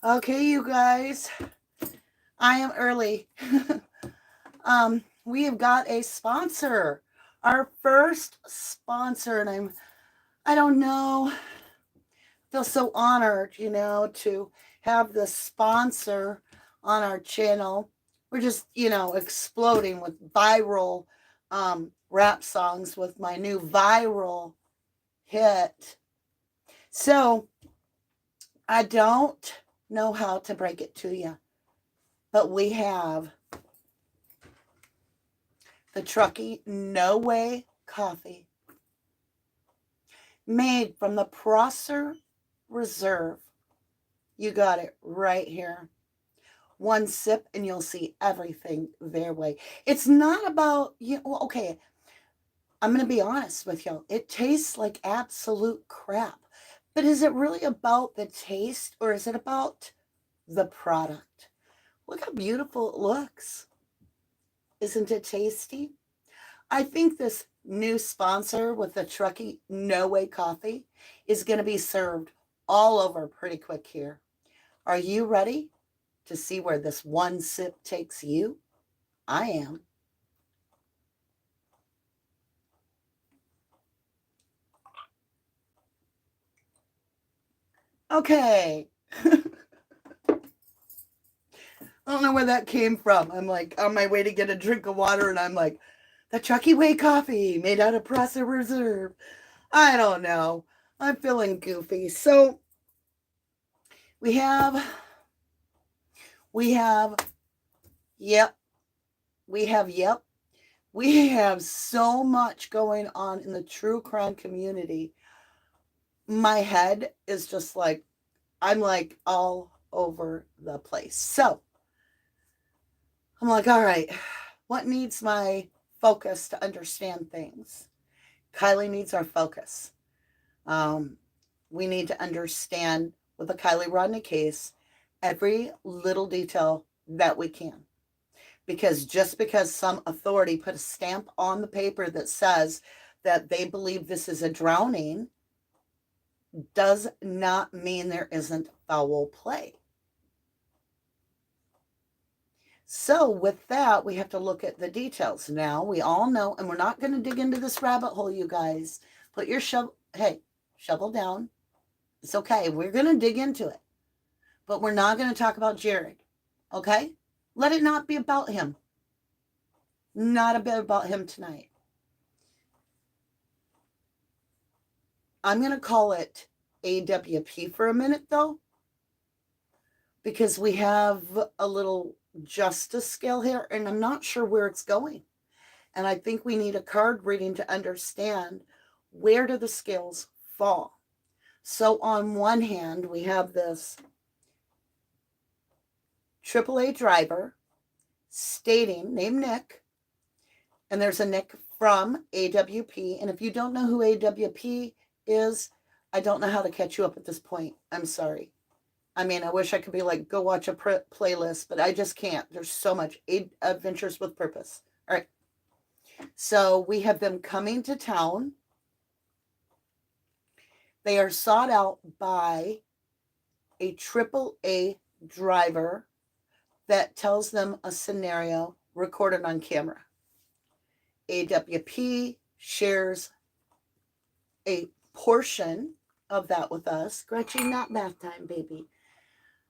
Okay, you guys, I am early. We have got a sponsor, our first sponsor, and I don't know, feel so honored, to have the sponsor on our channel. We're just, exploding with viral rap songs with my new viral hit. So I don't know how to break it to you, but we have the truckee No Way coffee made from the Prosser Reserve. You got it right here. One sip and you'll see everything their way. It's not about, okay, I'm going to be honest with you. It tastes like absolute crap. But is it really about the taste or is it about the product? Look how beautiful it looks. Isn't it tasty? I think this new sponsor with the truckee No Way coffee is going to be served all over pretty quick here. Are you ready to see where this one sip takes you? I am. Okay. I don't know where that came from. I'm like on my way to get a drink of water and I'm like, the Truckee Way coffee made out of Prosser Reserve. I don't know. I'm feeling goofy. So we have, we have, yep, yep. We have so much going on in the true crime community. My head is just like, I'm like all over the place. So I'm like, all right, what needs my focus to understand things? Kylie needs our focus. Um, we need to understand with the Kylie Rodney case every little detail that we can. Because just because some authority put a stamp on the paper that says that they believe this is a drowning does not mean there isn't foul play. So, with that, we have to look at the details. Now, we all know, and we're not going to dig into this rabbit hole, you guys. Put your shovel down. It's okay. We're going to dig into it. But we're not going to talk about Jared. Okay? Let it not be about him. Not a bit about him tonight. I'm going to call it AWP for a minute, though, because we have a little justice scale here, and I'm not sure where it's going. And I think we need a card reading to understand where do the scales fall. So on one hand, we have this AAA driver stating, named Nick, and there's a Nick from AWP. And if you don't know who AWP is, I don't know how to catch you up at this point. I'm sorry. I mean, I wish I could be like, go watch a playlist, but I just can't. There's so much. Adventures with Purpose. All right. So we have them coming to town. They are sought out by a AAA driver that tells them a scenario recorded on camera. AWP shares a portion of that with us. Gretchen, not bath time, baby.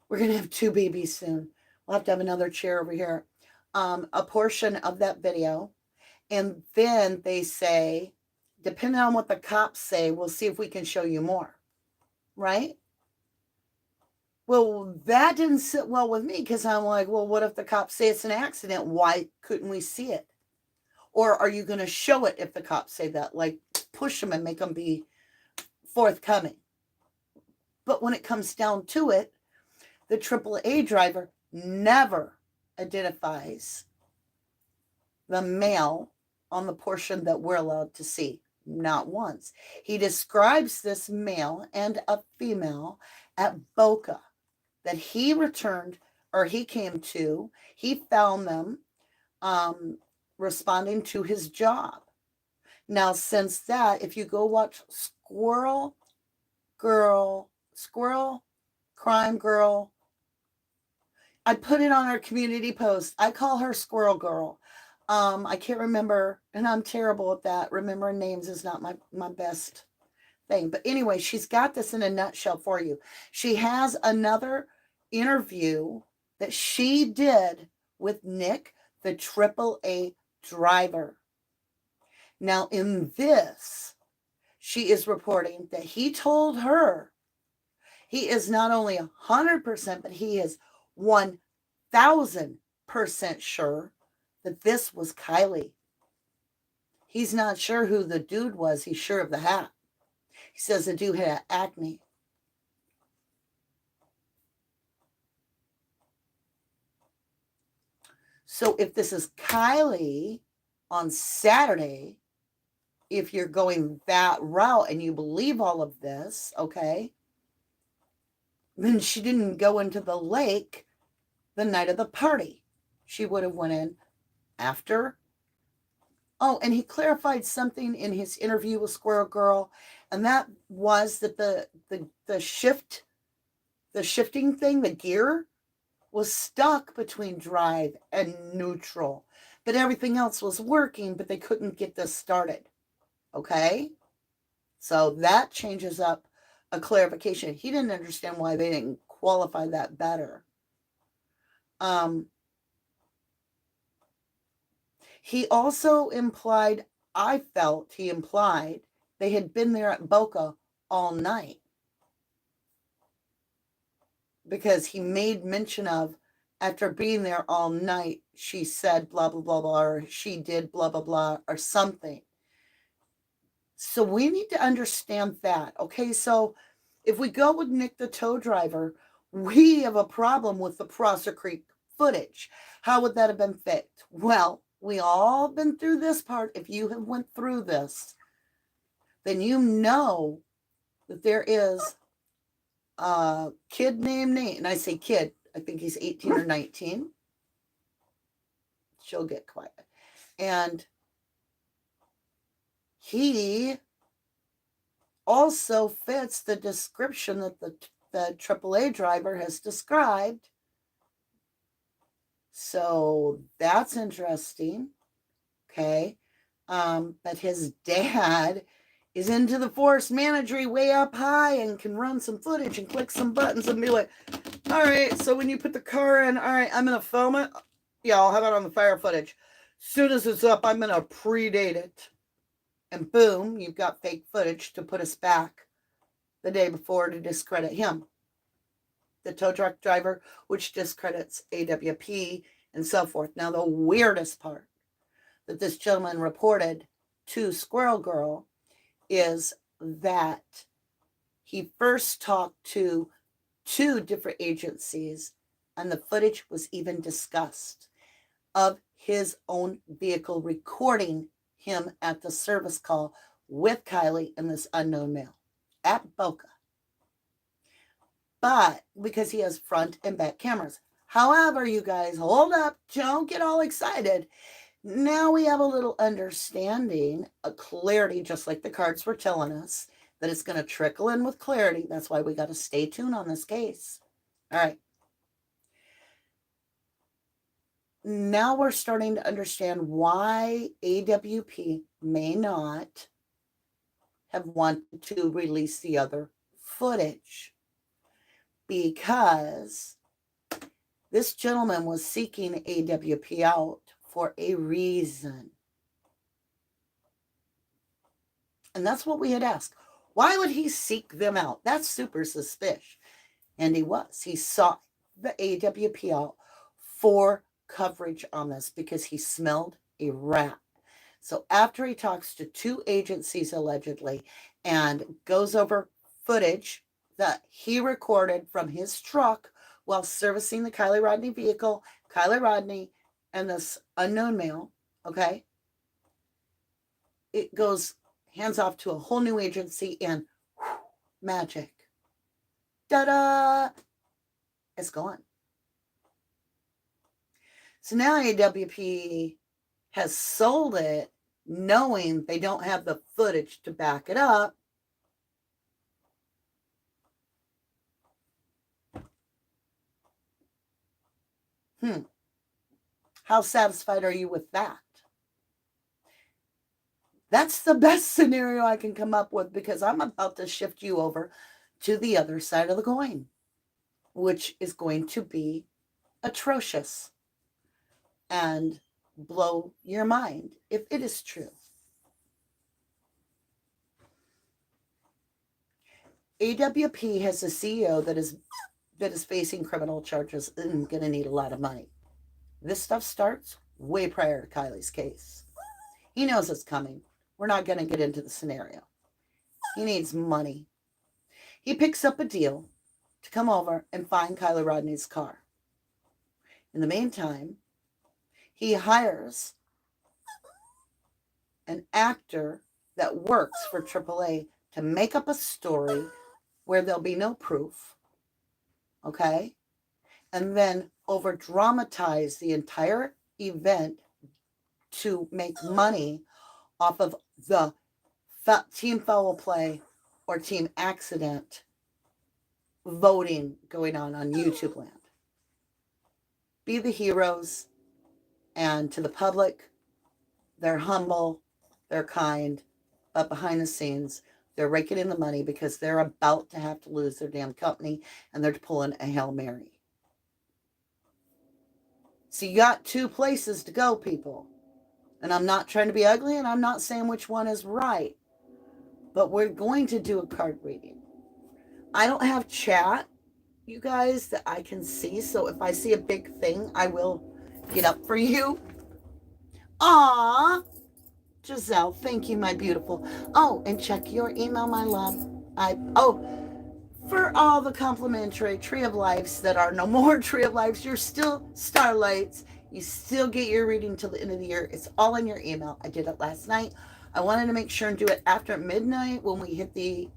We're going to have two babies soon. We'll have to have another chair over here. A portion of that video. And then they say, depending on what the cops say, we'll see if we can show you more. Right? Well, that didn't sit well with me because I'm like, well, what if the cops say it's an accident? Why couldn't we see it? Or are you going to show it if the cops say that? Like, push them and make them be forthcoming. But when it comes down to it, the AAA driver never identifies the male on the portion that we're allowed to see. Not once. He describes this male and a female at Boca that he returned or he came to. He found them responding to his job. Now, since that, if you go watch Squirrel, Crime Girl, I put it on our community post. I call her Squirrel Girl. I can't remember, and I'm terrible at that. Remembering names is not my best thing. But anyway, she's got this in a nutshell for you. She has another interview that she did with Nick, the AAA driver. Now, in this, she is reporting that he told her he is not only 100%, but he is 1,000% sure that this was Kylie. He's not sure who the dude was. He's sure of the hat. He says the dude had acne. So if this is Kylie on Saturday, if you're going that route and you believe all of this, okay, then she didn't go into the lake the night of the party. She would have went in after. Oh, and he clarified something in his interview with Squirrel Girl, and that was that the shifting thing, the gear, was stuck between drive and neutral. But everything else was working, but they couldn't get this started. Okay? So that changes up a clarification. He didn't understand why they didn't qualify that better. He also implied, I felt he implied, they had been there at Boca all night. Because he made mention of, after being there all night, she said blah, blah, blah, blah, or she did blah, blah, blah, or something. So we need to understand that. Okay, so if we go with Nick the tow driver, we have a problem with the Prosser Creek footage. How would that have been fixed? Well, we all been through this part. If you have went through this, then you know that there is a kid named Nate. And I say kid, I think he's 18 or 19. She'll get quiet. And he also fits the description that the AAA driver has described. So that's interesting. Okay. But his dad is into the forest managery way up high and can run some footage and click some buttons and be like, all right, so when you put the car in, all right, I'm going to film it. Yeah, I'll have it on the fire footage. As soon as it's up, I'm going to predate it. And boom, you've got fake footage to put us back the day before to discredit him. The tow truck driver, which discredits AWP and so forth. Now, the weirdest part that this gentleman reported to Squirrel Girl is that he first talked to 2 different agencies, and the footage was even discussed of his own vehicle recording him at the service call with Kylie and this unknown male at Boca. But because he has front and back cameras. However, you guys, hold up, don't get all excited. Now we have a little understanding, a clarity, just like the cards were telling us, that it's going to trickle in with clarity. That's why we got to stay tuned on this case. All right. Now we're starting to understand why AWP may not have wanted to release the other footage. Because this gentleman was seeking AWP out for a reason. And that's what we had asked. Why would he seek them out? That's super suspicious. And he was. He sought the AWP out for coverage on this because he smelled a rat. So after he talks to 2 agencies allegedly and goes over footage that he recorded from his truck while servicing the Kylie Rodney vehicle, Kylie Rodney and this unknown male, okay, it goes hands off to a whole new agency and whew, magic. Ta-da! It's gone. So now AWP has sold it knowing they don't have the footage to back it up. How satisfied are you with that? That's the best scenario I can come up with, because I'm about to shift you over to the other side of the coin, which is going to be atrocious and blow your mind if it is true. AWP has a CEO that is facing criminal charges and going to need a lot of money. This stuff starts way prior to Kylie's case. He knows it's coming. We're not going to get into the scenario. He needs money. He picks up a deal to come over and find Kylie Rodney's car. In the meantime, he hires an actor that works for AAA to make up a story where there'll be no proof, okay? And then over dramatize the entire event to make money off of the team foul play or team accident voting going on YouTube land. Be the heroes, and to the public, they're humble, they're kind, but behind the scenes, they're raking in the money because they're about to have to lose their damn company, and they're pulling a Hail Mary. So you got two places to go, people. And I'm not trying to be ugly, and I'm not saying which one is right. But we're going to do a card reading. I don't have chat, you guys, that I can see. So if I see a big thing, I will get up for you. Aww. Giselle, thank you, my beautiful. Oh, and check your email, my love. For all the complimentary Tree of Lives that are no more Tree of Lives, you're still Starlights. You still get your reading till the end of the year. It's all in your email. I did it last night. I wanted to make sure and do it after midnight when we hit the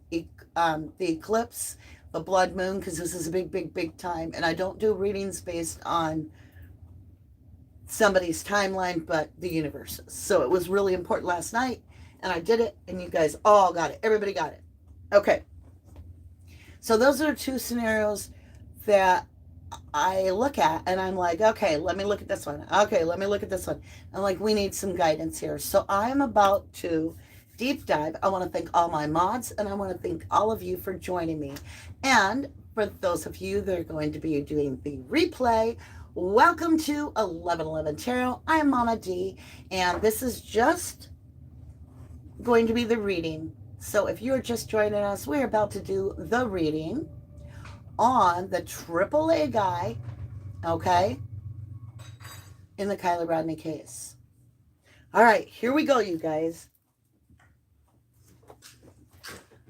eclipse, the blood moon, because this is a big, big, big time. And I don't do readings based on somebody's timeline, but the universe's. So it was really important last night, and I did it, and you guys all got it. Everybody got it. Okay. So those are two scenarios that I look at, and I'm like, okay, let me look at this one. Okay, let me look at this one. I'm like, we need some guidance here. So I'm about to deep dive. I want to thank all my mods, and I want to thank all of you for joining me. And for those of you that are going to be doing the replay, welcome to 1111 Tarot. I'm Mama D, and this is just going to be the reading. So if you're just joining us, we're about to do the reading on the AAA guy, okay, in the Kylie Rodney case. All right, here we go, you guys.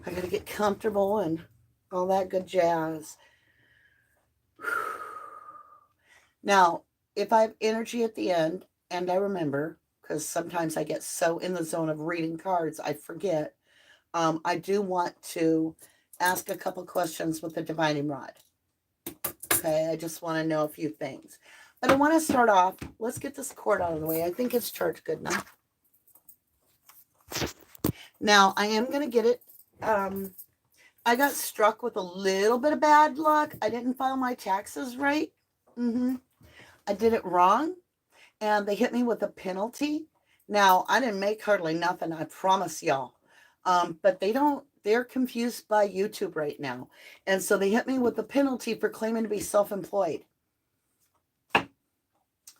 I gotta get comfortable and all that good jazz. Now, if I have energy at the end, and I remember, because sometimes I get so in the zone of reading cards, I forget, I do want to ask a couple questions with the divining rod. Okay, I just want to know a few things. But I want to start off, let's get this cord out of the way. I think it's charged good enough. Now, I am going to get it. I got struck with a little bit of bad luck. I didn't file my taxes right. I did it wrong, and they hit me with a penalty. Now, I didn't make hardly nothing, I promise y'all. But they're confused by YouTube right now. And so they hit me with a penalty for claiming to be self-employed.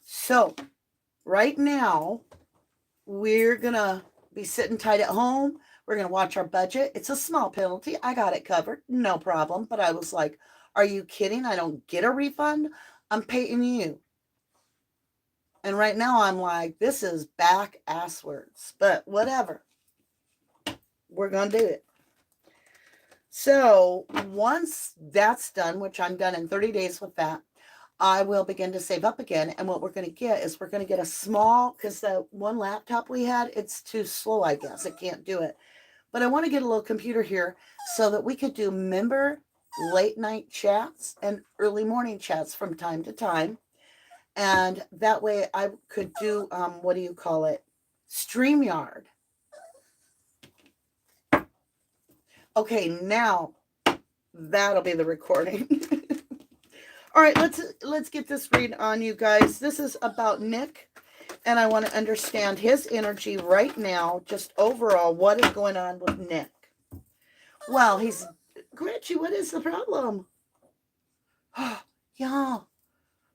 So right now, we're going to be sitting tight at home. We're going to watch our budget. It's a small penalty. I got it covered. No problem. But I was like, are you kidding? I don't get a refund. I'm paying you. And right now I'm like, this is back asswards. But whatever. We're going to do it. So once that's done, which I'm done in 30 days with that, I will begin to save up again. And what we're going to get is we're going to get a small, because the one laptop we had, it's too slow, I guess. It can't do it. But I want to get a little computer here so that we could do member late night chats and early morning chats from time to time. And that way I could do, what do you call it? StreamYard. Okay, now that'll be the recording. All right, let's get this read on, you guys. This is about Nick, and I want to understand his energy right now, just overall, what is going on with Nick. Well, he's... Gretchen, what is the problem? Yeah.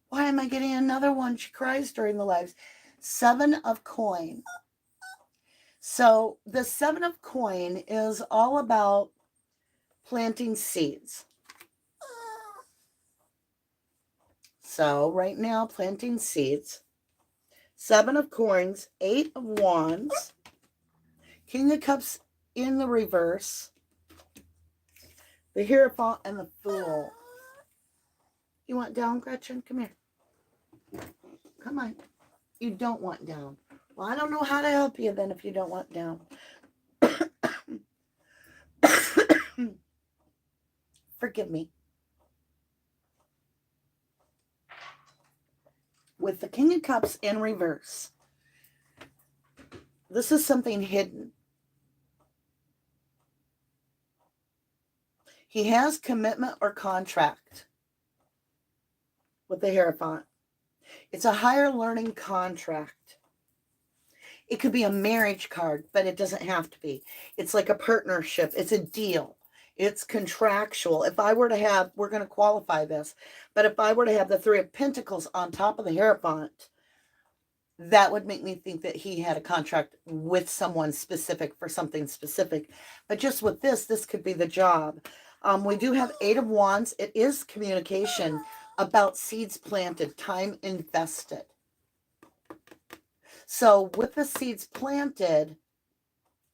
Why am I getting another one? She cries during the lives. 7 of coin. So the 7 of coin is all about planting seeds. So right now, planting seeds. 7 of coins, 8 of wands, King of cups in the reverse, the Hierophant, and the Fool. You want down, Gretchen? Come here. Come on. You don't want down. Well, I don't know how to help you then if you don't want down. Forgive me. With the King of Cups in reverse, this is something hidden. He has commitment or contract with the Hierophant. It's a higher learning contract. It could be a marriage card, but it doesn't have to be. It's like a partnership. It's a deal. It's contractual. If I were to have, we're going to qualify this, but if I were to have the 3 of Pentacles on top of the Hierophant, that would make me think that he had a contract with someone specific for something specific. But just with this could be the job. We do have 8 of wands. It is communication about seeds planted, time invested. So with the seeds planted,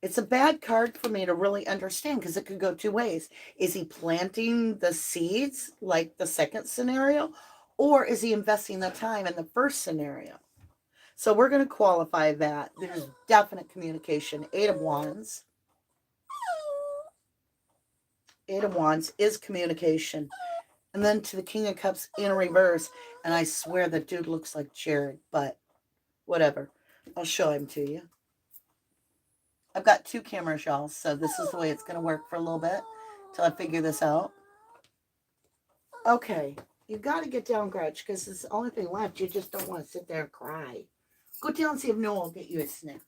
it's a bad card for me to really understand because it could go 2 ways. Is he planting the seeds like the second scenario, or is he investing the time in the first scenario? So we're going to qualify that. There's definite communication. 8 of wands. 8 of wands is communication. And then to the King of Cups in reverse. And I swear the dude looks like Jared, but whatever. I'll show him to you. I've got 2 cameras, y'all, so this is the way it's going to work for a little bit till I figure this out. Okay, you got to get down, Gretch, because it's the only thing left. You just don't want to sit there and cry. Go down and see if Noah will get you a snack.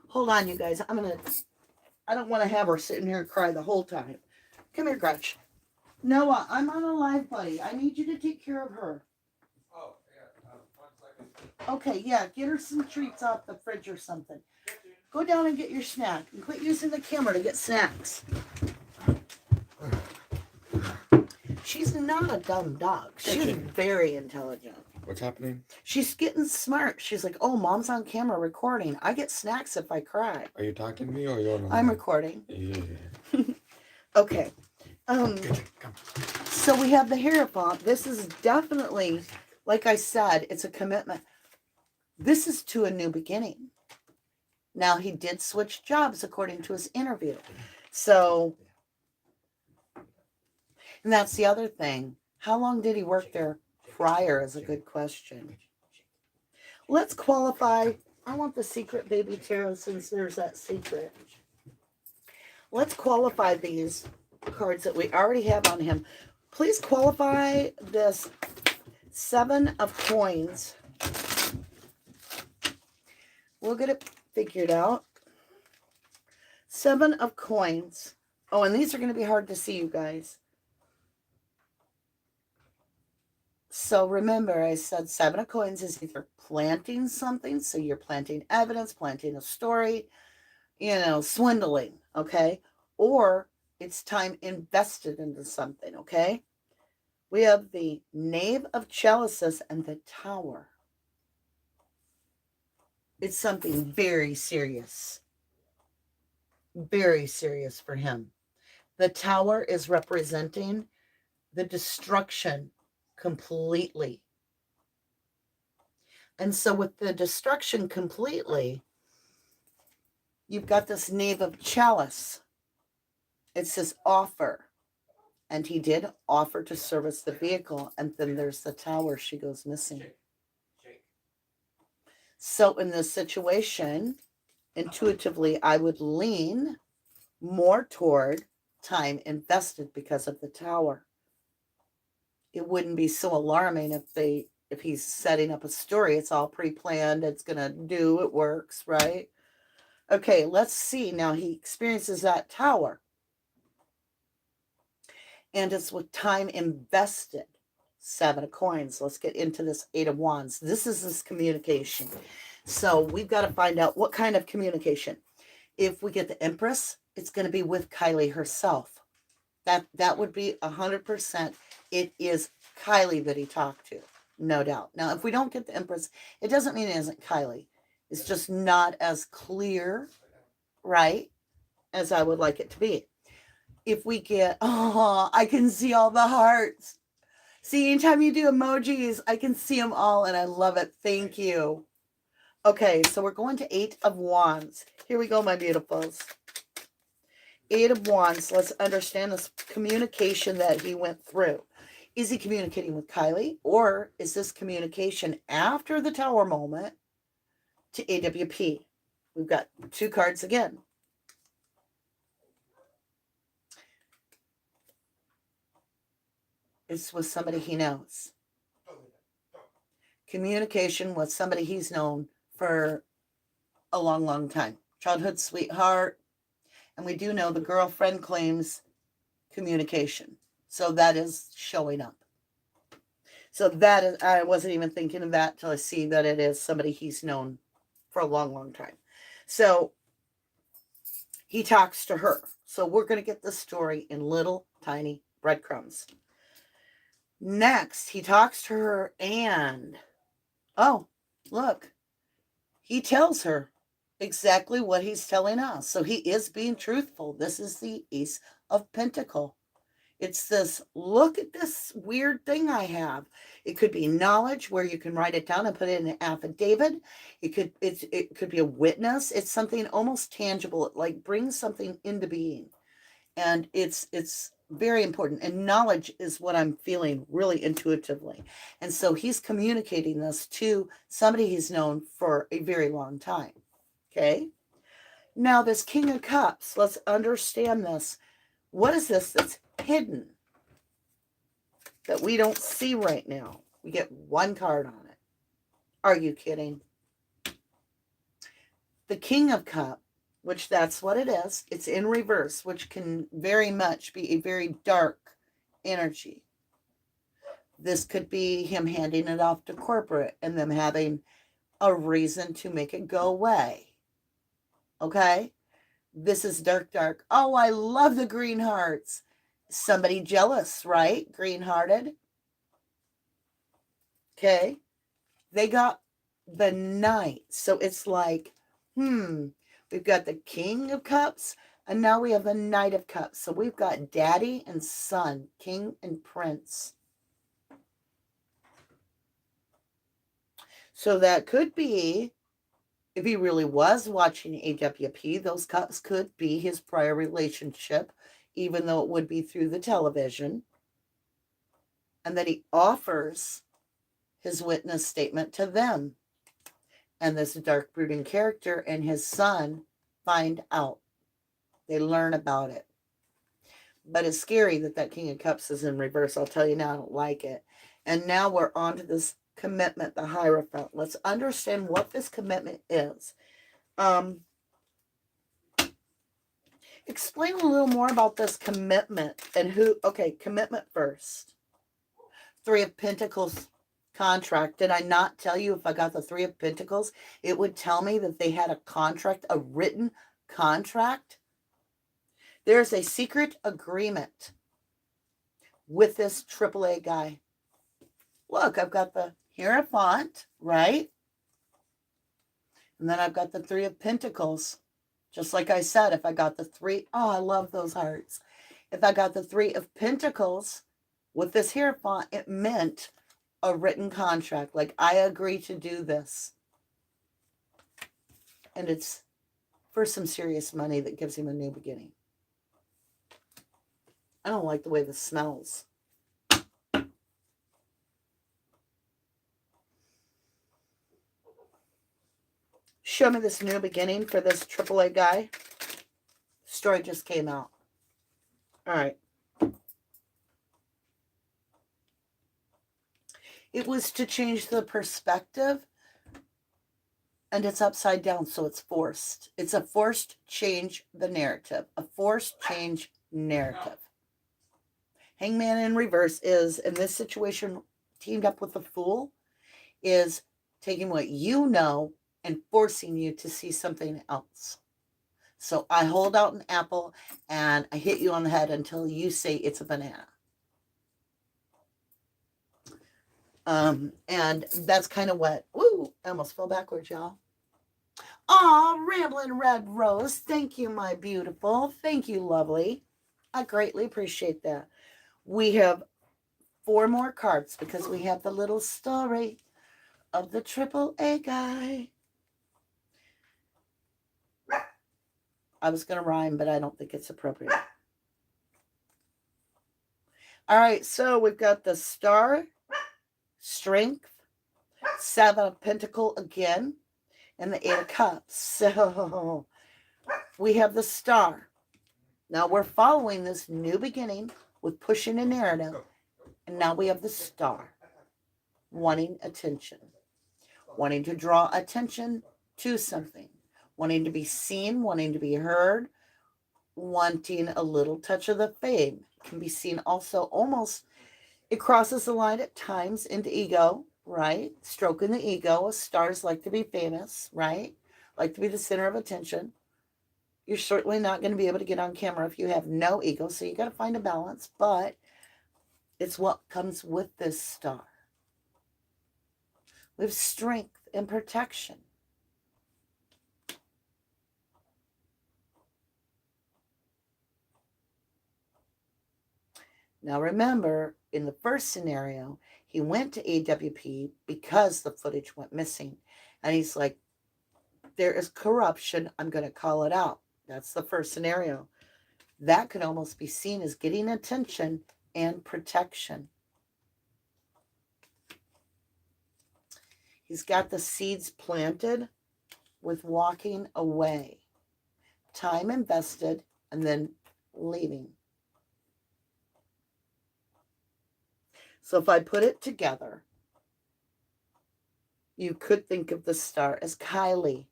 Hold on, you guys. I don't want to have her sitting here and cry the whole time. Come here, Gretch. Noah, I'm on a live, buddy. I need you to take care of her. Oh, yeah. 1 second. Okay, yeah. Get her some treats off the fridge or something. Go down and get your snack. And quit using the camera to get snacks. She's not a dumb dog. She's very intelligent. What's happening? She's getting smart. She's like, oh, mom's on camera recording. I get snacks if I cry. Are you talking to me or you're on? I'm recording. Yeah. Okay. Come. So we have the Hierophant. This is definitely, like I said, it's a commitment. This is to a new beginning. Now, he did switch jobs according to his interview. So, and that's the other thing. How long did he work there prior is a good question. Let's qualify. I want the secret baby tarot since there's that secret. Let's qualify these cards that we already have on him. Please qualify this 7 of coins. We'll get it figured out. 7 of coins. Oh, and these are going to be hard to see, you guys. So remember, I said 7 of coins is either planting something, so you're planting evidence, planting a story, swindling, okay? Or it's time invested into something, okay? We have the Knave of Chalices and the Tower. It's something very serious. Very serious for him. The Tower is representing the destruction completely. And so with the destruction completely, you've got this Knave of Chalice. It says offer. And he did offer to service the vehicle. And then there's the Tower. She goes missing. So in this situation, intuitively, I would lean more toward time invested because of the Tower. it wouldn't be so alarming if he's setting up a story. It's all pre-planned. It's going to do, it works, right? Okay, let's see. Now he experiences that tower. And it's with time invested. 7 of coins. Let's get into this 8 of wands. This is this communication. So we've got to find out what kind of communication. If we get the Empress, it's going to be with Kylie herself. That would be 100%. It is Kylie that he talked to, no doubt. Now, if we don't get the Empress, it doesn't mean it isn't Kylie. It's just not as clear, right, as I would like it to be. If we get, oh, I can see all the hearts. See, anytime you do emojis, I can see them all, and I love it. Thank you. Okay, so we're going to 8 of wands. Here we go, my beautifuls. 8 of wands. Let's understand this communication that he went through. Is he communicating with Kylie, or is this communication after the tower moment to AWP? We've got 2 cards again. It's with somebody he knows. Communication with somebody he's known for a long, long time. Childhood sweetheart. And we do know the girlfriend claims communication. So that is showing up. So that is, I wasn't even thinking of that till I see that it is somebody he's known for a long, long time. So he talks to her. So we're going to get the story in little tiny breadcrumbs. Next, he talks to her and, oh, look, he tells her exactly what he's telling us. So he is being truthful. This is the Ace of Pentacles. It's this, look at this weird thing I have. It could be knowledge where you can write it down and put it in an affidavit. It could be a witness. It's something almost tangible. It like brings something into being. And it's very important. And knowledge is what I'm feeling really intuitively. And so he's communicating this to somebody he's known for a very long time. Okay. Now this King of Cups, let's understand this. What is this that's hidden that we don't see right now? We get 1 card on it. Are you kidding? The King of Cups, which that's what it is. It's in reverse, which can very much be a very dark energy. This could be him handing it off to corporate and them having a reason to make it go away. Okay? This is dark, dark. Oh, I love the green hearts. Somebody jealous, right? Green-hearted. Okay. They got the Knight. So it's like, we've got the King of Cups, and now we have the Knight of Cups. So we've got daddy and son, king and prince. So that could be, if he really was watching AWP, those cups could be his prior relationship, even though it would be through the television. And that he offers his witness statement to them. And this dark brooding character and his son find out. They learn about it. But it's scary that King of Cups is in reverse. I'll tell you now, I don't like it. And now we're on to this commitment, the Hierophant. Let's understand what this commitment is. Explain a little more about this commitment and who, okay, commitment first. 3 of Pentacles contract. Did I not tell you if I got the 3 of Pentacles, it would tell me that they had a contract, a written contract? There's a secret agreement with this AAA guy. Look, I've got the Hierophant, right? And then I've got the 3 of Pentacles. Just like I said, if I got the 3, oh, I love those hearts. If I got the 3 of Pentacles with this Hierophant, it meant a written contract. Like, I agree to do this. And it's for some serious money that gives him a new beginning. I don't like the way this smells. Show me this new beginning for this AAA guy. Story just came out. All right. It was to change the perspective, and it's upside down, so it's forced. It's a forced change the narrative, a forced change narrative. Hangman in reverse is, in this situation, teamed up with the Fool, is taking what you know and forcing you to see something else. So I hold out an apple and I hit you on the head until you say it's a banana. And that's kind of what, woo, I almost fell backwards, y'all. Aw, Rambling Red Rose, thank you, my beautiful. Thank you, lovely. I greatly appreciate that. We have 4 more cards because we have the little story of the AAA guy. I was going to rhyme, but I don't think it's appropriate. All right, so we've got the Star, Strength, 7 of Pentacle again, and the 8 of Cups. So we have the Star. Now we're following this new beginning with pushing a narrative, and now we have the Star, wanting attention, wanting to draw attention to something, wanting to be seen, wanting to be heard, wanting a little touch of the fame. It can be seen also almost, it crosses the line at times into ego, right? Stroking the ego. Stars like to be famous, right? Like to be the center of attention. You're certainly not going to be able to get on camera if you have no ego, so you got to find a balance, but it's what comes with this Star. We have strength and protection. Now remember, in the first scenario, he went to AWP because the footage went missing. And he's like, there is corruption. I'm going to call it out. That's the first scenario. That could almost be seen as getting attention and protection. He's got the seeds planted with walking away. Time invested and then leaving. So if I put it together, you could think of the Star as Kylie.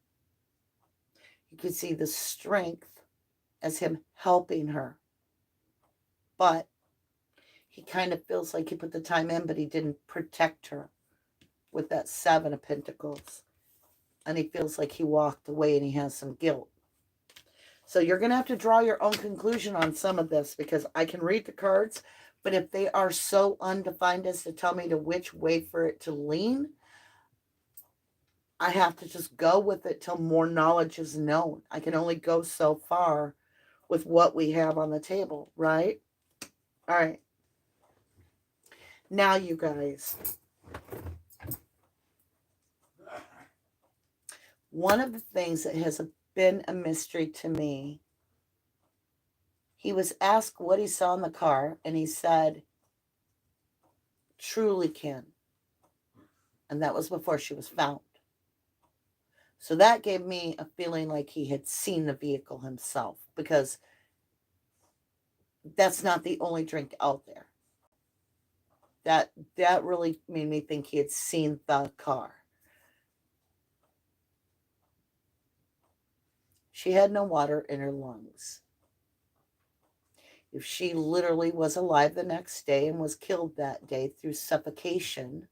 You could see the strength as him helping her. But he kind of feels like he put the time in, but he didn't protect her with that 7 of Pentacles. And he feels like he walked away and he has some guilt. So you're going to have to draw your own conclusion on some of this, because I can read the cards, but if they are so undefined as to tell me to which way for it to lean, I have to just go with it till more knowledge is known. I can only go so far with what we have on the table, right? All right. Now, you guys, one of the things that has been a mystery to me, he was asked what he saw in the car, and he said, truly Ken. And that was before she was found. So that gave me a feeling like he had seen the vehicle himself, because that's not the only drink out there. That really made me think he had seen the car. She had no water in her lungs. If she literally was alive the next day and was killed that day through suffocation,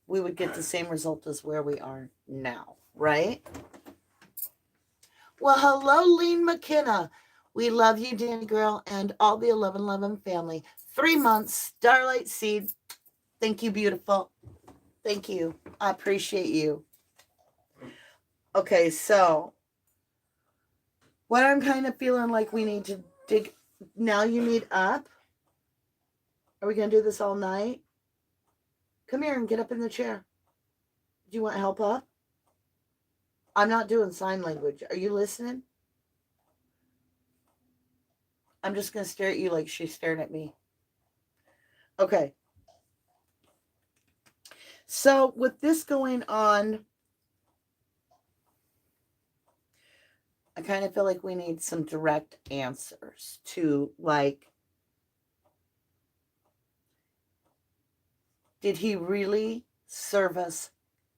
we would get the same result as where we are now, right? Well, hello, Lean McKenna. We love you, Danny Girl, and all the 1111 family. 3 months, Starlight Seed. Thank you, beautiful. Thank you. I appreciate you. Okay, so what I'm kind of feeling like we need to dig. Now you need up. Are we going to do this all night? Come here and get up in the chair. Do you want help up? I'm not doing sign language. Are you listening? I'm just going to stare at you like she's staring at me. Okay. So with this going on, I kind of feel like we need some direct answers to, like, Did he really service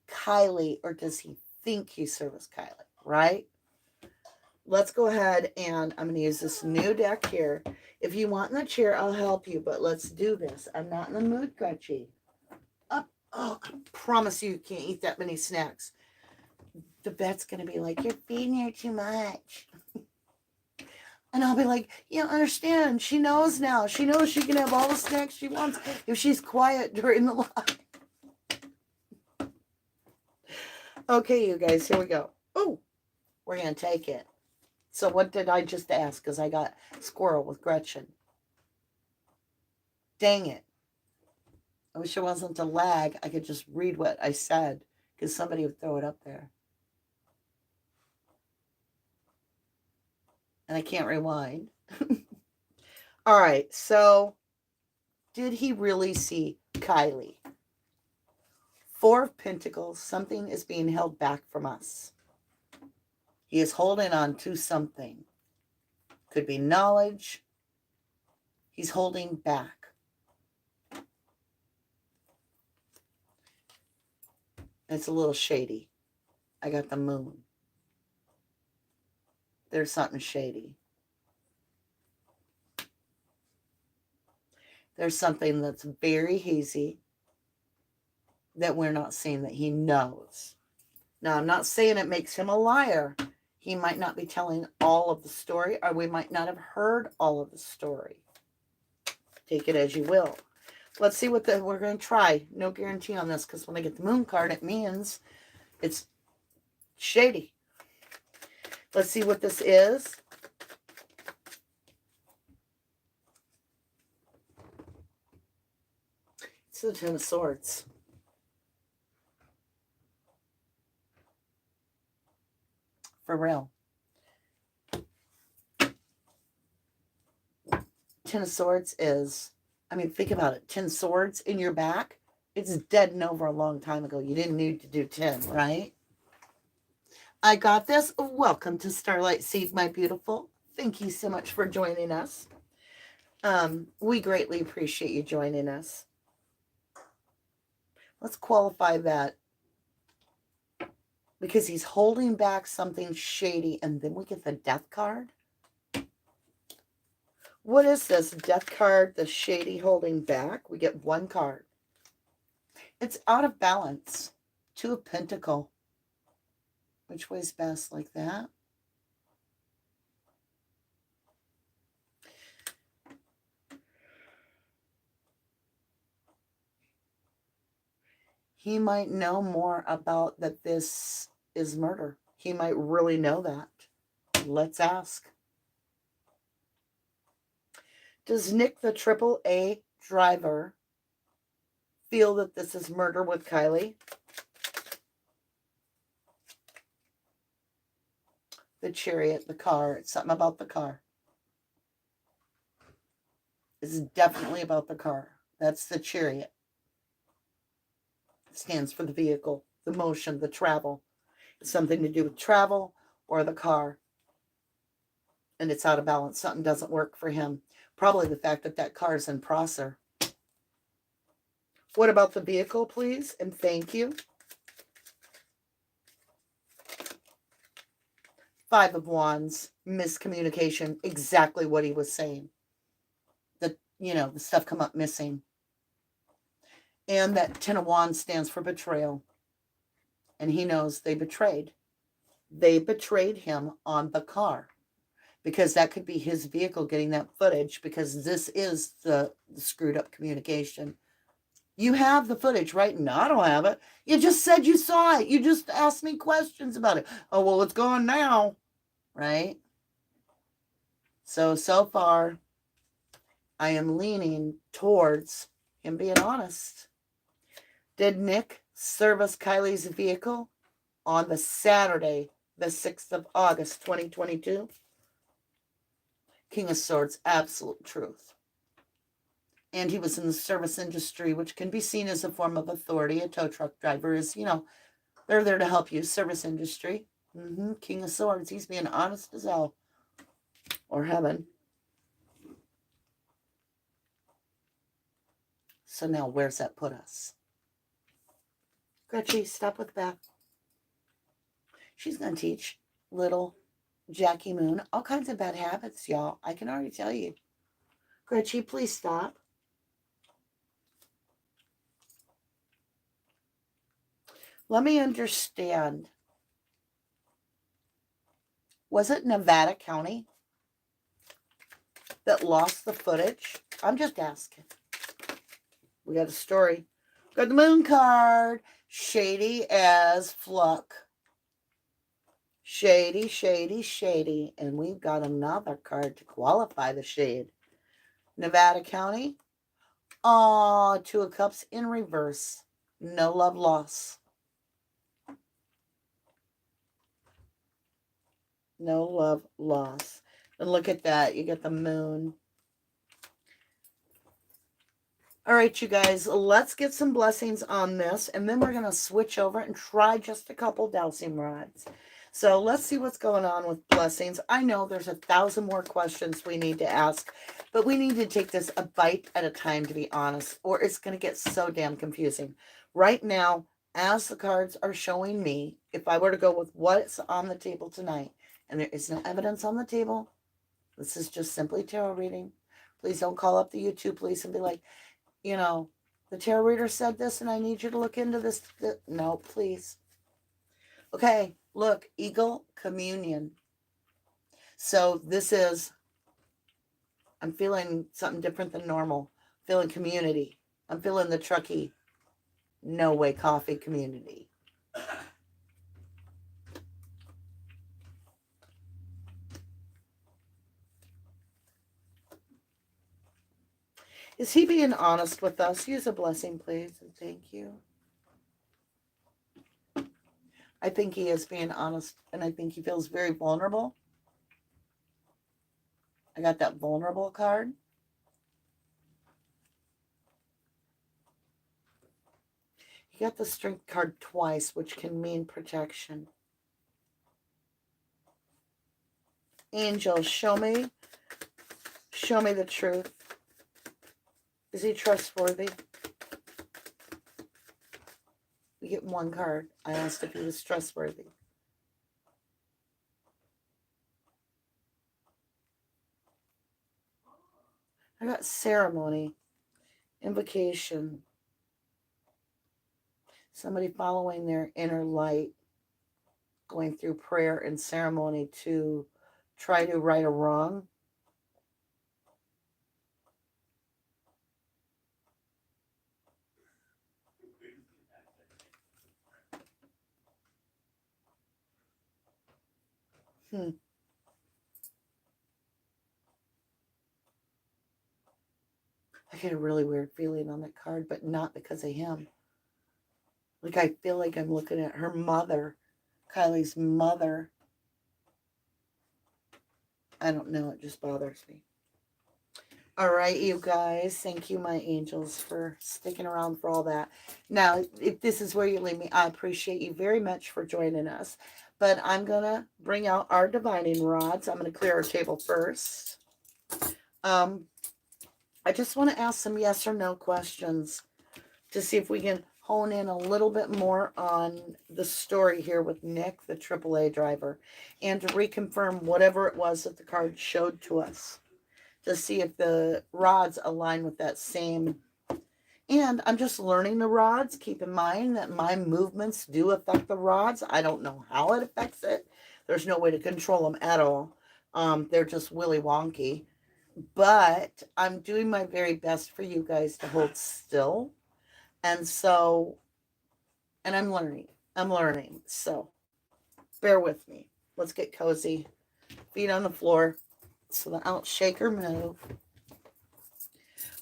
Kylie, or does he think he serviced Kylie, right? Let's go ahead and I'm going to use this new deck here. If you want in the chair, I'll help you, but let's do this. I'm not in the mood, Gretchy. Oh, I promise you can't eat that many snacks. The vet's going to be like, you're feeding her too much. And I'll be like, you don't understand. She knows now. She knows she can have all the snacks she wants if she's quiet during the live. Okay, you guys, here we go. Oh, we're going to take it. So what did I just ask? Because I got squirrel with Gretchen. Dang it. I wish it wasn't a lag. I could just read what I said because somebody would throw it up there. And I can't rewind. All right, so did he really see Kylie? Four of Pentacles, something is being held back from us. He is holding on to something. Could be knowledge. He's holding back. It's a little shady. I got the moon. There's something shady. There's something that's very hazy that we're not seeing that he knows. Now, I'm not saying it makes him a liar. He might not be telling all of the story, or we might not have heard all of the story. Take it as you will. Let's see what we're going to try. No guarantee on this, because when I get the moon card, it means it's shady. Let's see what this is. It's the Ten of Swords. For real. Ten of Swords is, I mean, think about it. 10 swords in your back. It's dead and over a long time ago. You didn't need to do 10, right? I got this. Welcome to Starlight Seed, my beautiful. Thank you so much for joining us. We greatly appreciate you joining us. Let's qualify that. Because he's holding back something shady, and then we get the Death card. What is this Death card, the shady holding back? We get one card. It's out of balance. Two of Pentacles. Which way's best, like that? He might know more about that this is murder. He might really know that. Let's ask. Does Nick, the AAA driver, feel that this is murder with Kylie? The Chariot, the car. It's something about the car. This is definitely about the car. That's the Chariot. It stands for the vehicle, the motion, the travel. It's something to do with travel or the car. And it's out of balance. Something doesn't work for him. Probably the fact that that car is in Prosser. What about the vehicle, please? And thank you. Five of Wands, miscommunication, exactly what he was saying. The stuff come up missing. And that Ten of Wands stands for betrayal. And he knows they betrayed. They betrayed him on the car. Because that could be his vehicle getting that footage, because this is the screwed up communication. You have the footage, right? No, I don't have it. You just said you saw it. You just asked me questions about it. Oh, well, it's gone now, right? So far, I am leaning towards him being honest. Did Nick service Kylie's vehicle on the Saturday, the 6th of August, 2022? King of Swords, absolute truth. And he was in the service industry, which can be seen as a form of authority. A tow truck driver is, they're there to help you. Service industry. King of Swords, he's being honest as hell. Or heaven. So now, where's that put us? Gretchen, stop with Beth. She's going to teach little Jackie Moon all kinds of bad habits, y'all. I can already tell you. Gretchen, please stop. Let me understand. Was it Nevada County that lost the footage? I'm just asking. We got a story. Got the moon card. Shady as fluck. Shady, shady, shady. And we've got another card to qualify the shade. Nevada County. Aw, Two of Cups in reverse. No love loss. No love loss. And look at that. You get the moon. All right, you guys, let's get some blessings on this, and then we're going to switch over and try just a couple dowsing rods. So let's see what's going on with blessings. I know there's 1,000 more questions we need to ask, but we need to take this a bite at a time, to be honest, or it's going to get so damn confusing. Right now, as the cards are showing me, if I were to go with what's on the table tonight, and there is no evidence on the table, this is just simply tarot reading. Please don't call up the YouTube police and be like, you know, the tarot reader said this and I need you to look into this. No, please. Okay, look, Eagle Communion. So this is, I'm feeling something different than normal. Feeling community. I'm feeling the truckee, no way coffee community. Is he being honest with us? Use a blessing, please, and thank you. I think he is being honest, and I think he feels very vulnerable. I got that vulnerable card. You got the Strength card twice, which can mean protection. Angels, show me the truth. Is he trustworthy? We get one card. I asked if he was trustworthy. I got ceremony, invocation, somebody following their inner light, going through prayer and ceremony to try to right a wrong. I get a really weird feeling on that card, but not because of him. Like, I feel like I'm looking at her mother, Kylie's mother. I don't know. It just bothers me. All right, you guys. Thank you, my angels, for sticking around for all that. Now, if this is where you leave me, I appreciate you very much for joining us. But I'm going to bring out our divining rods. I'm going to clear our table first. I just want to ask some yes or no questions to see if we can hone in a little bit more on the story here with Nick, the AAA driver, and to reconfirm whatever it was that the card showed to us, to see if the rods align with that same. And I'm just learning the rods. Keep in mind that my movements do affect the rods. I don't know how it affects it. There's no way to control them at all. They're just willy wonky. But I'm doing my very best for you guys to hold still. And so, and I'm learning. So bear with me. Let's get cozy. Feet on the floor so that I don't shake or move.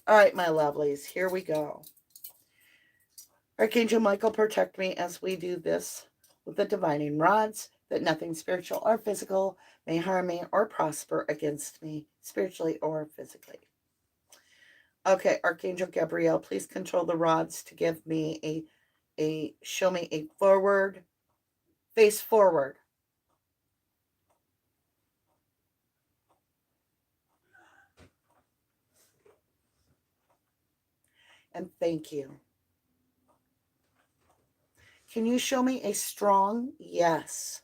All right, my lovelies, here we go. Archangel Michael, protect me as we do this with the divining rods, that nothing spiritual or physical may harm me or prosper against me, spiritually or physically. Okay, Archangel Gabriel, please control the rods to give me show me a forward, face forward. And thank you. Can you show me a strong yes?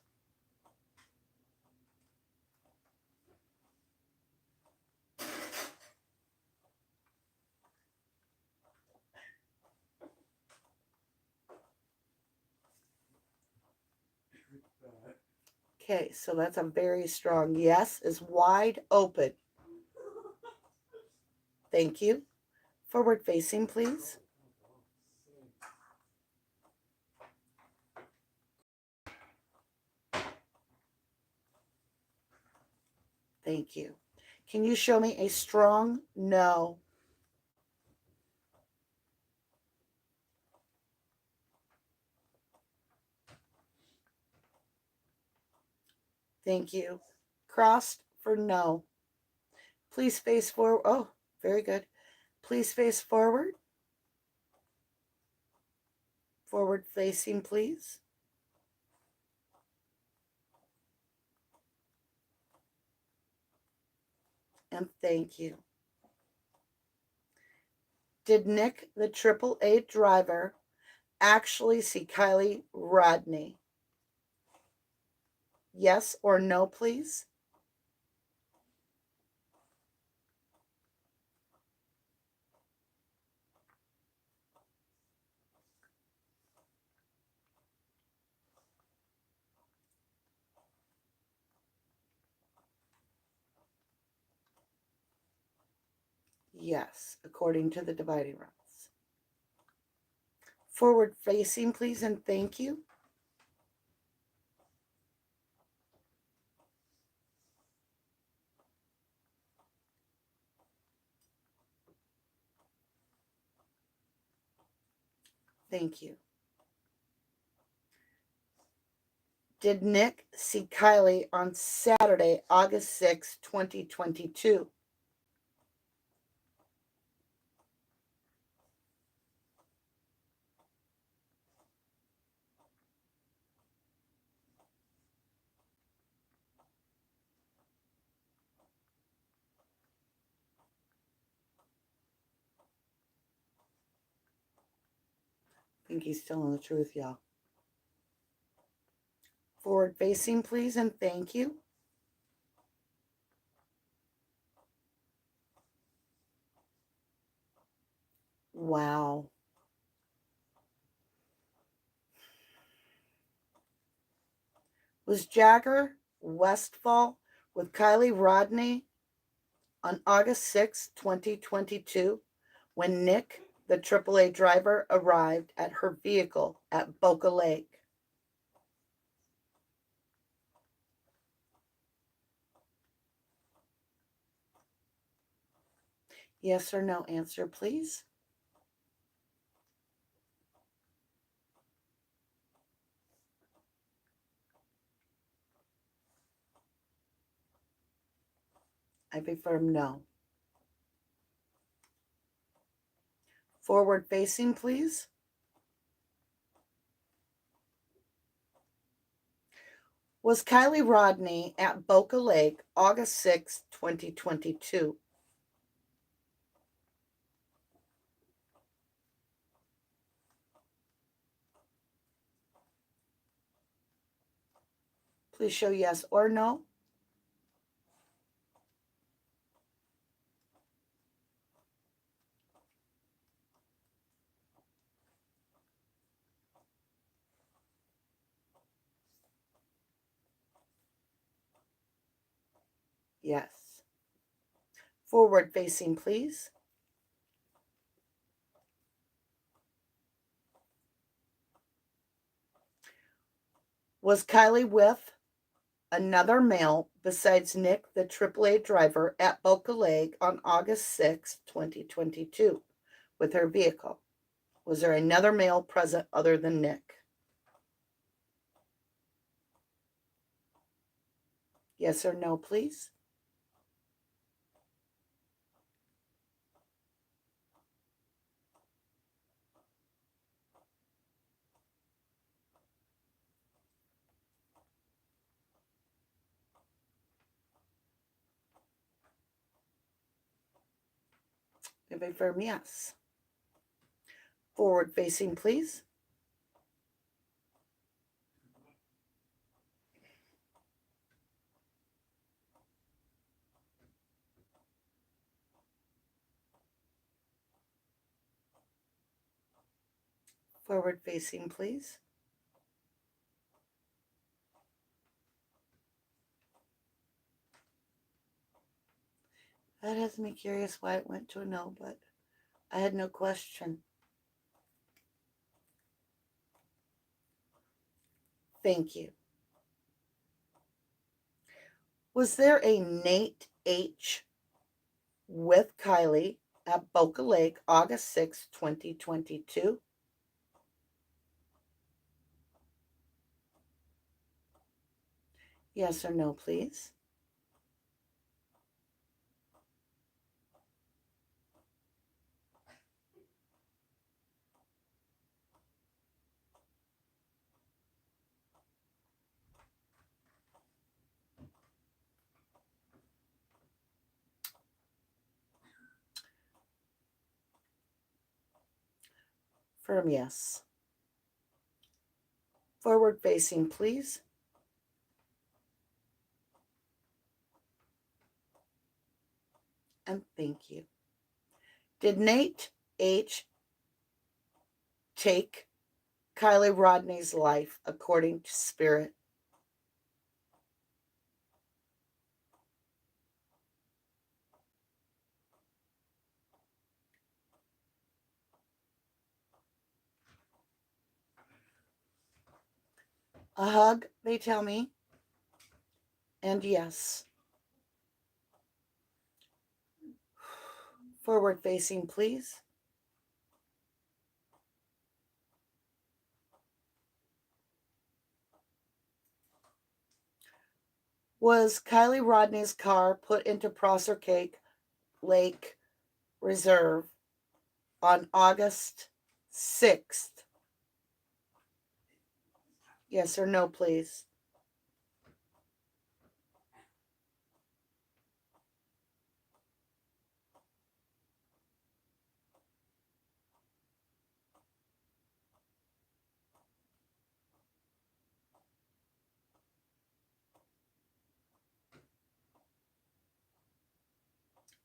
Okay, so that's a very strong yes. Is wide open. Thank you. Forward facing, please. Thank you. Can you show me a strong no? Thank you. Crossed for no. Please face forward. Oh, very good. Please face forward. Forward facing, please. And thank you. Did Nick, the AAA driver, actually see Kylie Rodney? Yes or no, please? Yes, according to the dividing rules. Forward facing, please, and thank you. Thank you. Did Nick see Kylie on Saturday, August 6, 2022? I think he's telling the truth, y'all. Forward facing, please, and thank you. Wow. Was Jagger Westfall with Kylie Rodney on August 6, 2022, when Nick, the AAA driver, arrived at her vehicle at Boca Lake? Yes or no answer, please. I affirm no. Forward facing, please. Was Kylie Rodney at Boca Lake August 6, 2022? Please show yes or no. Yes. Forward facing, please. Was Kylie with another male besides Nick, the AAA driver, at Boca Lake on August 6, 2022, with her vehicle? Was there another male present other than Nick? Yes or no, please. If I affirm yes. Forward facing, please. Forward facing, please. That has me curious why it went to a no, but I had no question. Thank you. Was there a Nate H with Kylie at Boca Lake, August 6, 2022? Yes or no, please? Firm yes. Forward facing, please. And thank you. Did Nate H take Kylie Rodney's life according to spirit? A hug, they tell me. And yes. Forward facing, please. Was Kylie Rodney's car put into Prosser Lake Reserve on August 6th? Yes or no, please?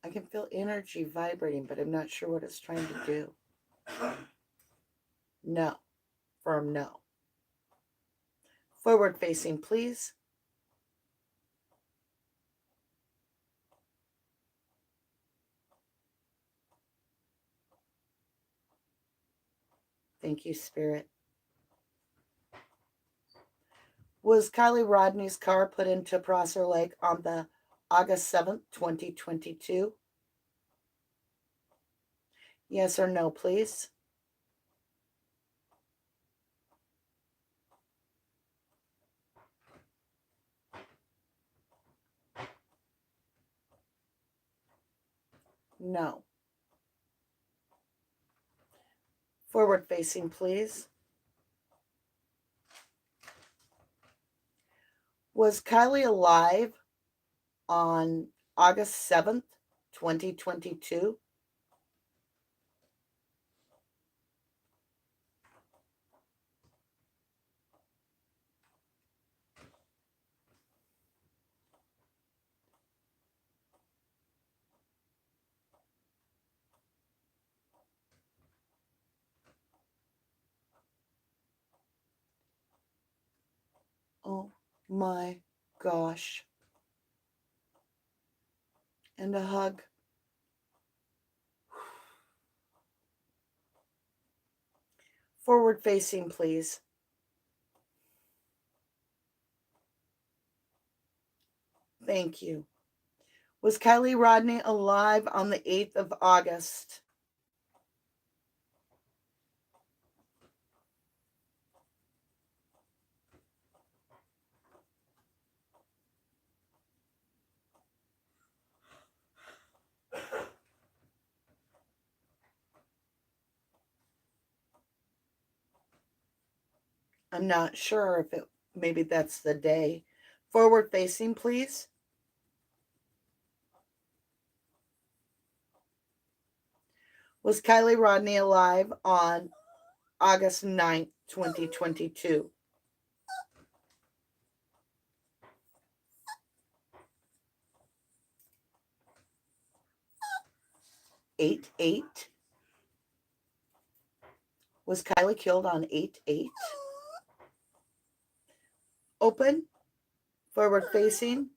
I can feel energy vibrating, but I'm not sure what it's trying to do. No. Firm no. Forward facing, please. Thank you, Spirit. Was Kylie Rodney's car put into Prosser Lake on the August 7th, 2022? Yes or no, please? No. Forward facing, please. Was Kylie alive on August 7th, 2022? Oh my gosh. And a hug. Forward facing, please. Thank you. Was Kylie Rodney alive on the 8th of August? I'm not sure if maybe that's the day. Forward facing, please. Was Kylie Rodney alive on August 9th, 2022? 8-8. Was Kylie killed on 8/8? Open, forward facing.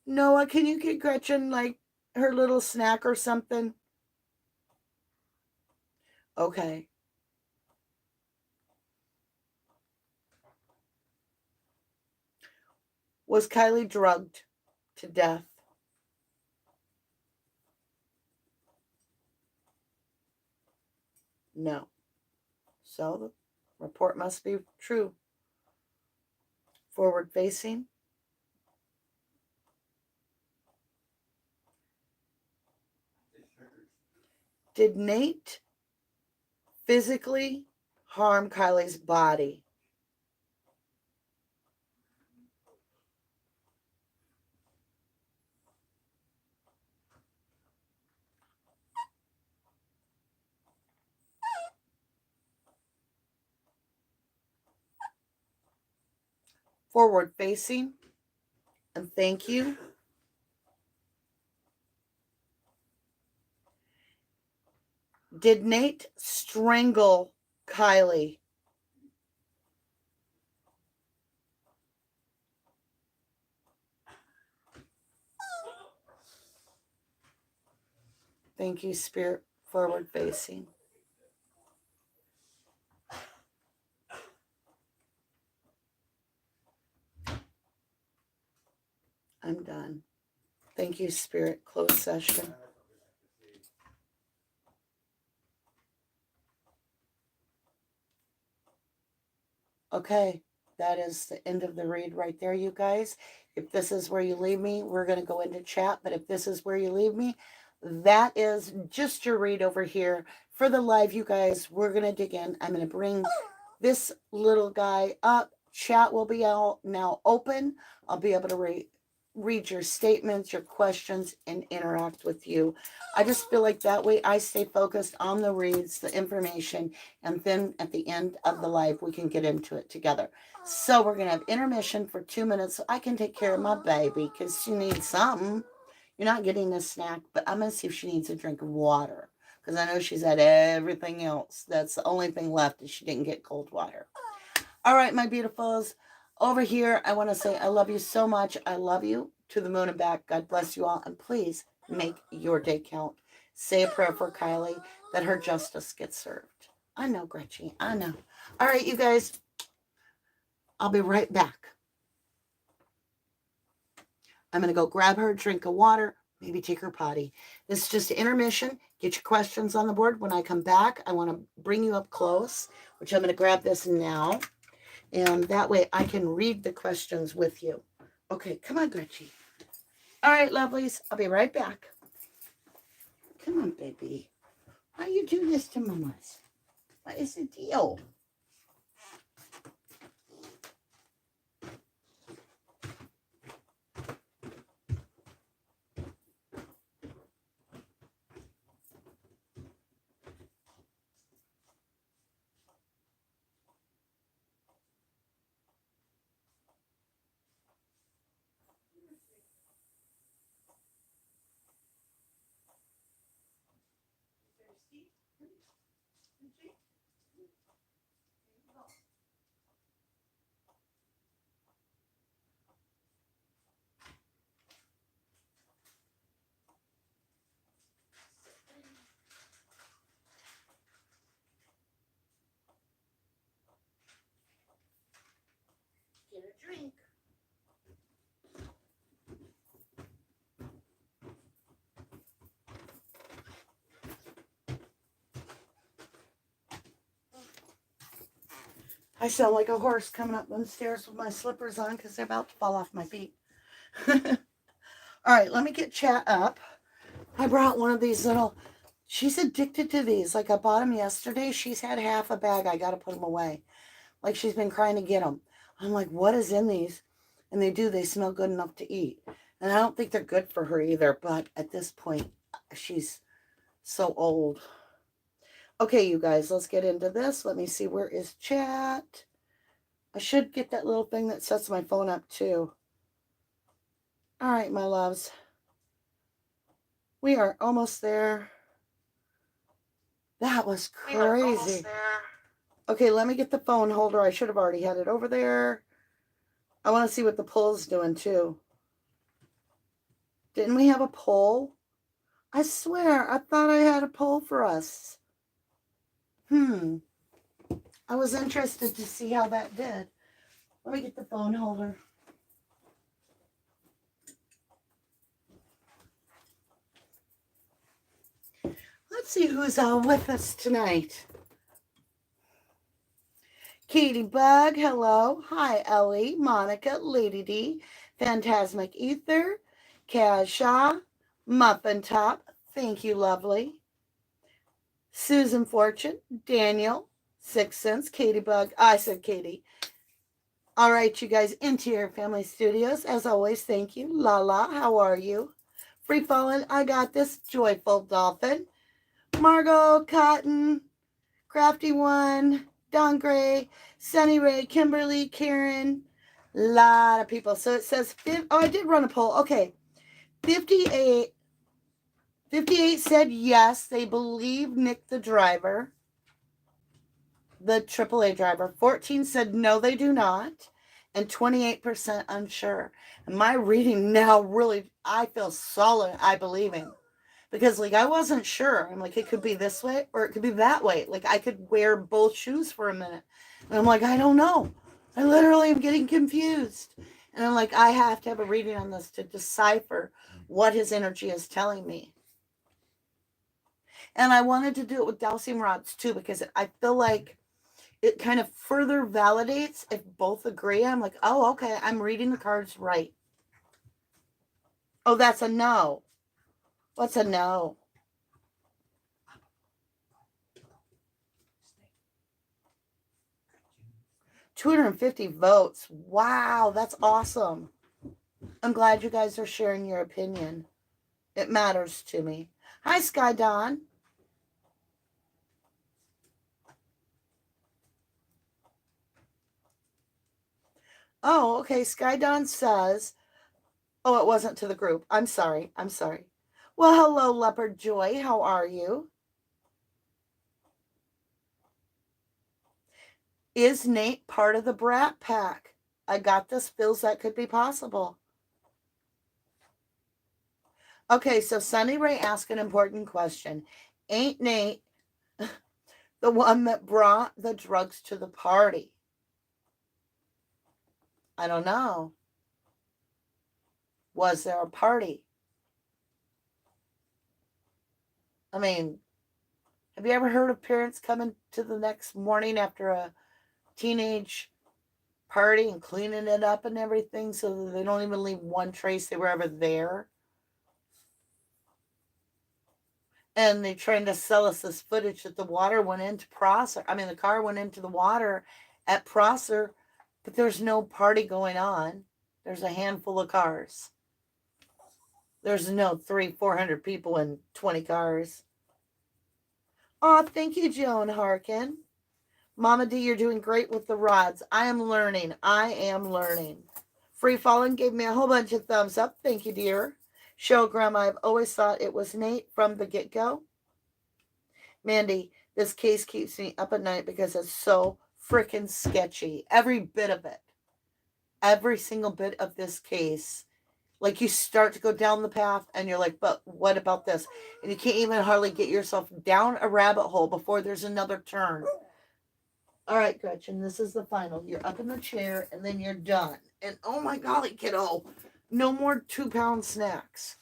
Noah, can you get Gretchen like her little snack or something? Okay. Was Kylie drugged to death? No. So the report must be true. Forward facing. Did Nate physically harm Kylie's body? Forward facing. And thank you. Did Nate strangle Kylie? Thank you, Spirit. Forward facing. I'm done. Thank you, Spirit. Close session. Okay, that is the end of the read right there, you guys. If this is where you leave me, we're going to go into chat. But if this is where you leave me, that is just your read over here. For the live, you guys, we're going to dig in. I'm going to bring this little guy up. Chat will be out now open. I'll be able to read your statements, your questions, and interact with you. I just feel like that way I stay focused on the reads, the information, and then at the end of the live, we can get into it together. So we're going to have intermission for 2 minutes so I can take care of my baby because she needs something. You're not getting a snack, but I'm going to see if she needs a drink of water because I know she's had everything else. That's the only thing left is she didn't get cold water. All right, my beautifuls. Over here, I want to say I love you so much. I love you to the moon and back. God bless you all. And please make your day count. Say a prayer for Kylie that her justice gets served. I know, Gretchen. I know. All right, you guys. I'll be right back. I'm going to go grab her a drink of water, maybe take her potty. This is just an intermission. Get your questions on the board. When I come back, I want to bring you up close, which I'm going to grab this now. And that way I can read the questions with you. Okay, come on, Gretchen. All right, lovelies. I'll be right back. Come on, baby. Why you do this to mamas? What is the deal? Get a drink. I sound like a horse coming up the stairs with my slippers on because they're about to fall off my feet. All right, let me get chat up. I brought one of these little, she's addicted to these. Like I bought them yesterday. She's had half a bag. I got to put them away. Like she's been crying to get them. I'm like, what is in these? And they smell good enough to eat. And I don't think they're good for her either. But at this point, she's so old. Okay, you guys, let's get into this. Let me see, where is chat? I should get that little thing that sets my phone up too. All right, my loves. We are almost there. That was crazy. Okay, let me get the phone holder. I should have already had it over there. I want to see what the poll's doing too. Didn't we have a poll? I swear, I thought I had a poll for us. I was interested to see how that did. Let me get the phone holder. Let's see who's all with us tonight. Katie Bug, hello. Hi, Ellie, Monica, Lady D, Phantasmic Ether, Kaz Shaw, Muffin Top, thank you, lovely. Susan Fortune, Daniel, Sixth Sense, Katie Bug, I said Katie. All right, you guys, Interior Family Studios, as always, thank you. Lala, how are you? Free Fallen, I got this. Joyful Dolphin, Margot, Cotton, Crafty One, Don Gray, Sunny Ray, Kimberly, Karen, a lot of people. So it says, I did run a poll. Okay, 58 said yes, they believe Nick the driver, the AAA driver. 14 said no, they do not. And 28% unsure. And my reading now really, I feel solid, I believe in. Because, like, I wasn't sure. I'm like, it could be this way or it could be that way. Like, I could wear both shoes for a minute. And I'm like, I don't know. I literally am getting confused. And I'm like, I have to have a reading on this to decipher what his energy is telling me. And I wanted to do it with dowsing rods, too, because I feel like it kind of further validates if both agree. I'm like, oh, okay, I'm reading the cards right. Oh, that's a no. What's a no? 250 votes. Wow, that's awesome. I'm glad you guys are sharing your opinion. It matters to me. Hi, Sky Dawn. Oh, okay. Sky Dawn says, oh, it wasn't to the group. I'm sorry. Well, hello, Leopard Joy. How are you? Is Nate part of the Brat Pack? I got this. Feels that could be possible. Okay, so Sunny Ray asked an important question. Ain't Nate the one that brought the drugs to the party? I don't know. Was there a party? I mean, have you ever heard of parents coming to the next morning after a teenage party and cleaning it up and everything so that they don't even leave one trace they were ever there? And they're trying to sell us this footage that the water went into Prosser. I mean, the car went into the water at Prosser, but there's no party going on. There's a handful of cars. There's no 400 people in 20 cars. Oh, thank you, Joan Harkin. Mama D, you're doing great with the rods. I am learning. Free Fallen gave me a whole bunch of thumbs up. Thank you, dear. Show Grandma, I've always thought it was Nate from the get-go. Mandy, this case keeps me up at night because it's so freaking sketchy. Every bit of it. Every single bit of this case. Like, you start to go down the path and you're like, but what about this? And you can't even hardly get yourself down a rabbit hole before there's another turn. All right, Gretchen, this is the final. You're up in the chair and then you're done. And oh my golly, kiddo, no more 2-pound snacks.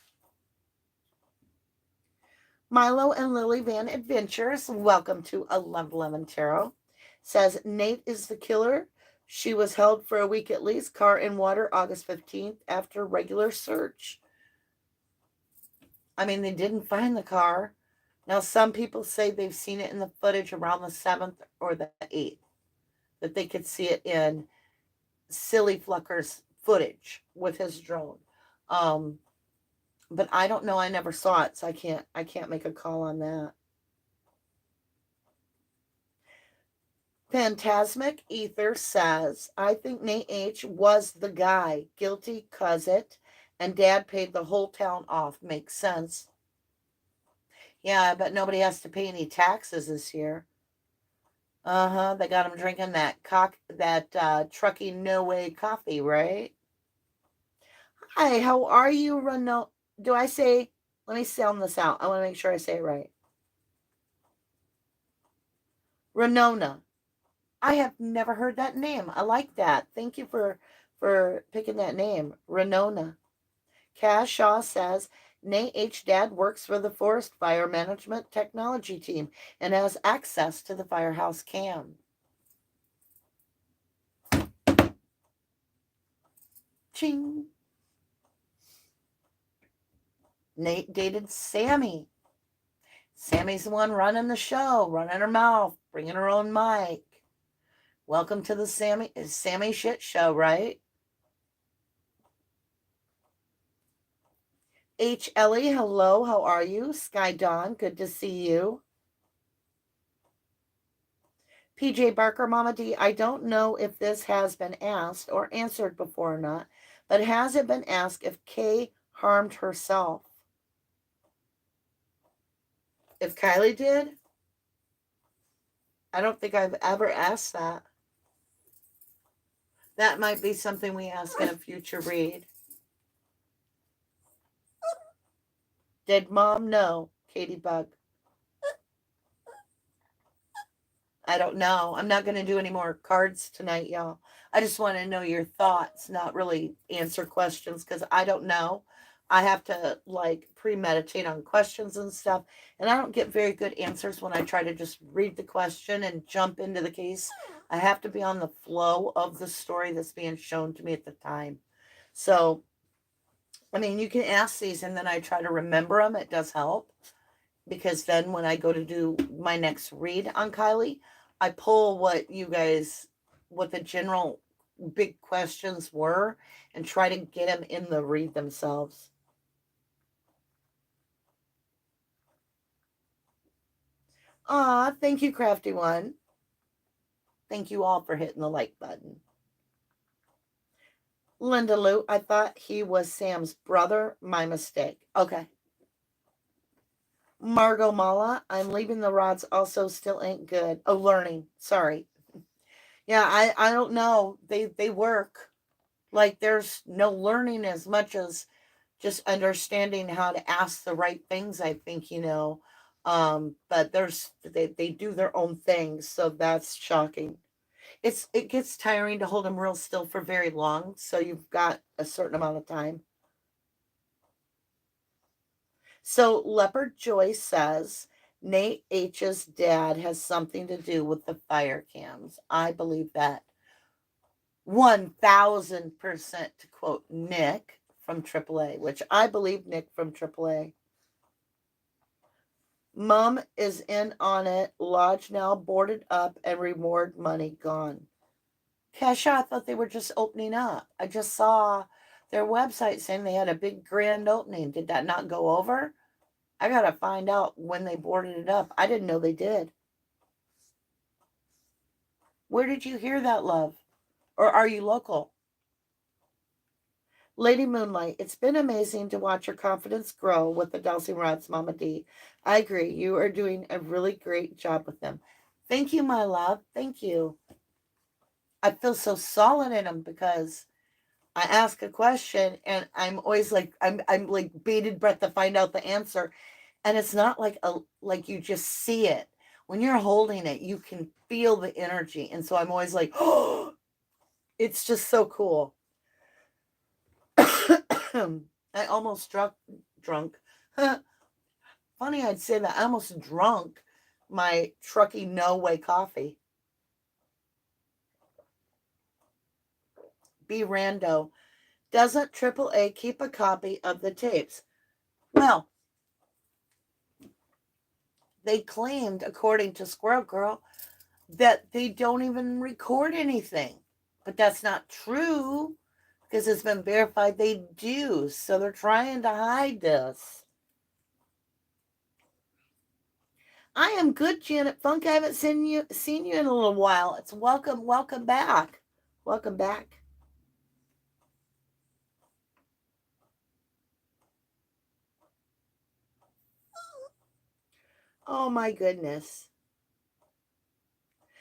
Milo and Lily Van Adventures, welcome to 1111 Tarot. Says Nate is the killer. She was held for a week at least. Car in water August 15th after regular search. I mean, they didn't find the car. Now, some people say they've seen it in the footage around the 7th or the 8th. That they could see it in Silly Flucker's footage with his drone. But I don't know. I never saw it, so I can't make a call on that. Phantasmic Ether says, I think Nate H. was the guy. Guilty, cuz it. And Dad paid the whole town off. Makes sense. Yeah, but nobody has to pay any taxes this year. Uh-huh. They got them drinking that truckee no way coffee, right? Hi, how are you, Reno? Do I say? Let me sound this out. I want to make sure I say it right. Renona. I have never heard that name. I like that. Thank you for picking that name, Renona. Cass Shaw says Nate H. Dad works for the Forest Fire Management Technology Team and has access to the firehouse cam. Ching. Nate dated Sammy. Sammy's the one running the show, running her mouth, bringing her own mic. Welcome to the Sammy shit show, right? H. Ellie, hello, how are you? Sky Dawn, good to see you. PJ Barker, Mama D, I don't know if this has been asked or answered before or not, but has it been asked if Kay harmed herself? If Kylie did? I don't think I've ever asked that. That might be something we ask in a future read. Did Mom know? Katie Bug. I don't know. I'm not going to do any more cards tonight, y'all. I just want to know your thoughts, not really answer questions because I don't know. I have to like premeditate on questions and stuff. And I don't get very good answers when I try to just read the question and jump into the case. I have to be on the flow of the story that's being shown to me at the time. So, I mean, you can ask these and then I try to remember them. It does help because then when I go to do my next read on Kylie, I pull what the general big questions were and try to get them in the read themselves. Aw, thank you, Crafty One. Thank you all for hitting the like button. Linda Lou, I thought he was Sam's brother. My mistake. Okay. Margot Mala, I'm leaving the rods also still ain't good. Oh, learning. Sorry. Yeah, I don't know. They work. Like there's no learning as much as just understanding how to ask the right things, I think, but they do their own things, so that's shocking. It gets tiring to hold them real still for very long, so you've got a certain amount of time. So Leopard Joy says Nate H's dad has something to do with the fire cams. I believe that 1000%, to quote Nick from AAA, which I believe Nick from AAA. Mom is in on it. Lodge now boarded up and reward money gone. Kesha, I thought they were just opening up. I just saw their website saying they had a big grand opening. Did that not go over? I gotta find out when they boarded it up. I didn't know they did. Where did you hear that, love? Or are you local? Lady Moonlight, it's been amazing to watch your confidence grow with the dowsing rods, Mama D. I agree. You are doing a really great job with them. Thank you, my love. Thank you. I feel so solid in them because I ask a question and I'm always like I'm like bated breath to find out the answer. And it's not like you just see it. When you're holding it, you can feel the energy. And so I'm always like, oh, it's just so cool. I almost drunk. Funny I'd say that. I almost drunk my truckee no way coffee. B Rando. Doesn't AAA keep a copy of the tapes? Well, they claimed, according to Squirrel Girl, that they don't even record anything. But that's not true because it's been verified they do. So they're trying to hide this. I am good, Janet Funk. I haven't seen you in a little while. It's welcome back. Welcome back. Oh my goodness.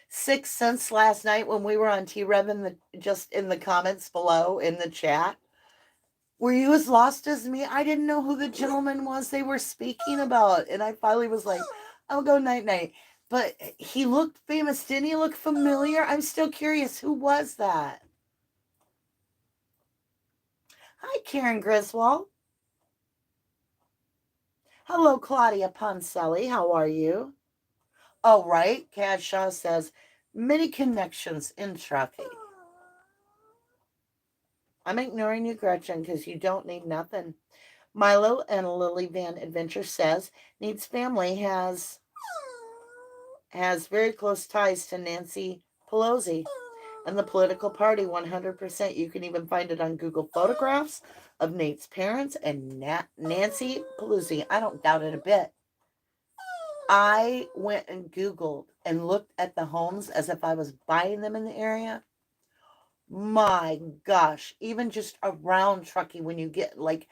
6 cents last night when we were on T-Rev just in the comments below in the chat. Were you as lost as me? I didn't know who the gentleman was they were speaking about. And I finally was like, I'll go night-night. But he looked famous. Didn't he look familiar? I'm still curious. Who was that? Hi, Karen Griswold. Hello, Claudia Poncelli. How are you? Oh, right. Cash Shaw says, many connections in trucking. I'm ignoring you, Gretchen, because you don't need nothing. Milo and Lily Van Adventure says, Needs family has very close ties to Nancy Pelosi and the political party 100%. You can even find it on Google photographs of Nate's parents and Nancy Pelosi. I don't doubt it a bit. I went and Googled and looked at the homes as if I was buying them in the area. My gosh, even just around Truckee, when you get like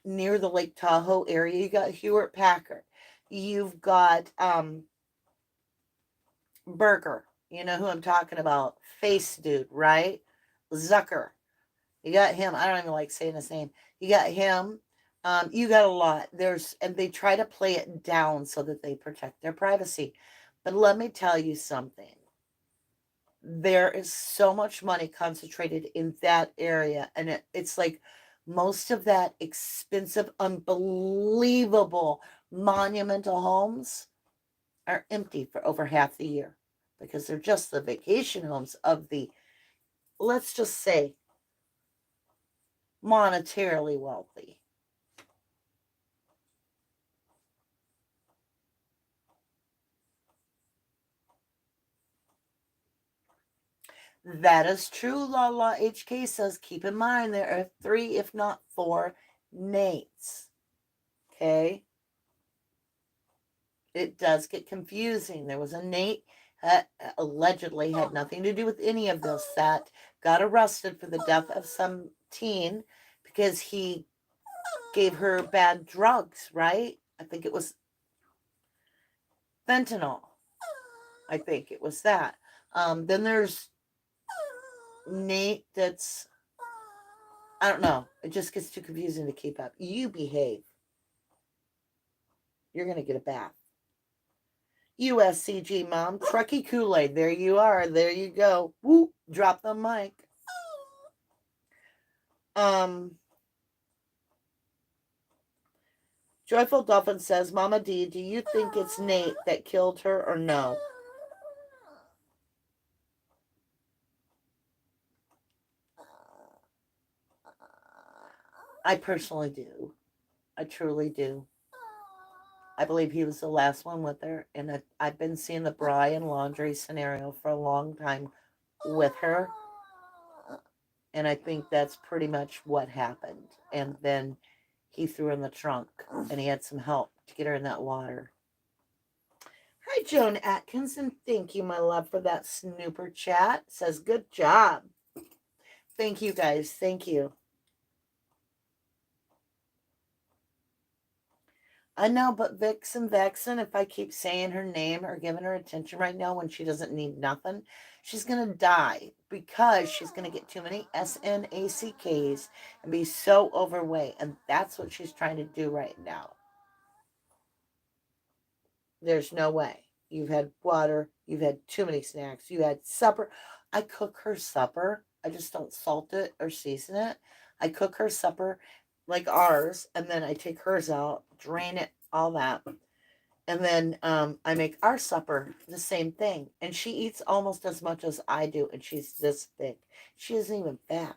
near the Lake Tahoe area, you got Hewlett Packard. You've got Burger. You know who I'm talking about. Face Dude, right? Zucker. You got him. I don't even like saying his name. You got him. You got a lot. And they try to play it down so that they protect their privacy. But let me tell you something. There is so much money concentrated in that area. And it's like most of that expensive, unbelievable, monumental homes are empty for over half the year because they're just the vacation homes of the, let's just say, monetarily wealthy. That is true, Lala HK says. Keep in mind there are 3, if not 4, Nates. Okay? It does get confusing. There was a Nate that allegedly had nothing to do with any of this that got arrested for the death of some teen because he gave her bad drugs, right? I think it was fentanyl. I think it was that. Then there's Nate that's, I don't know. It just gets too confusing to keep up. You behave. You're going to get a bath. USCG mom, Truckee Kool-Aid. There you are. There you go. Woo, drop the mic. Joyful Dolphin says, Mama D, do you think it's Nate that killed her or no? I personally do. I truly do. I believe he was the last one with her, and I've been seeing the Brian laundry scenario for a long time with her, and I think that's pretty much what happened. And then he threw her in the trunk, and he had some help to get her in that water. Hi, Joan Atkins, and thank you, my love, for that snooper chat. Says, good job. Thank you, guys. Thank you. I know, but Vixen, if I keep saying her name or giving her attention right now when she doesn't need nothing, she's going to die because she's going to get too many SNACKs and be so overweight. And that's what she's trying to do right now. There's no way. You've had water. You've had too many snacks. You had supper. I cook her supper. I just don't salt it or season it. I cook her supper like ours, and then I take hers out, drain it, all that. And then I make our supper the same thing. And she eats almost as much as I do, and she's this thick. She isn't even fat.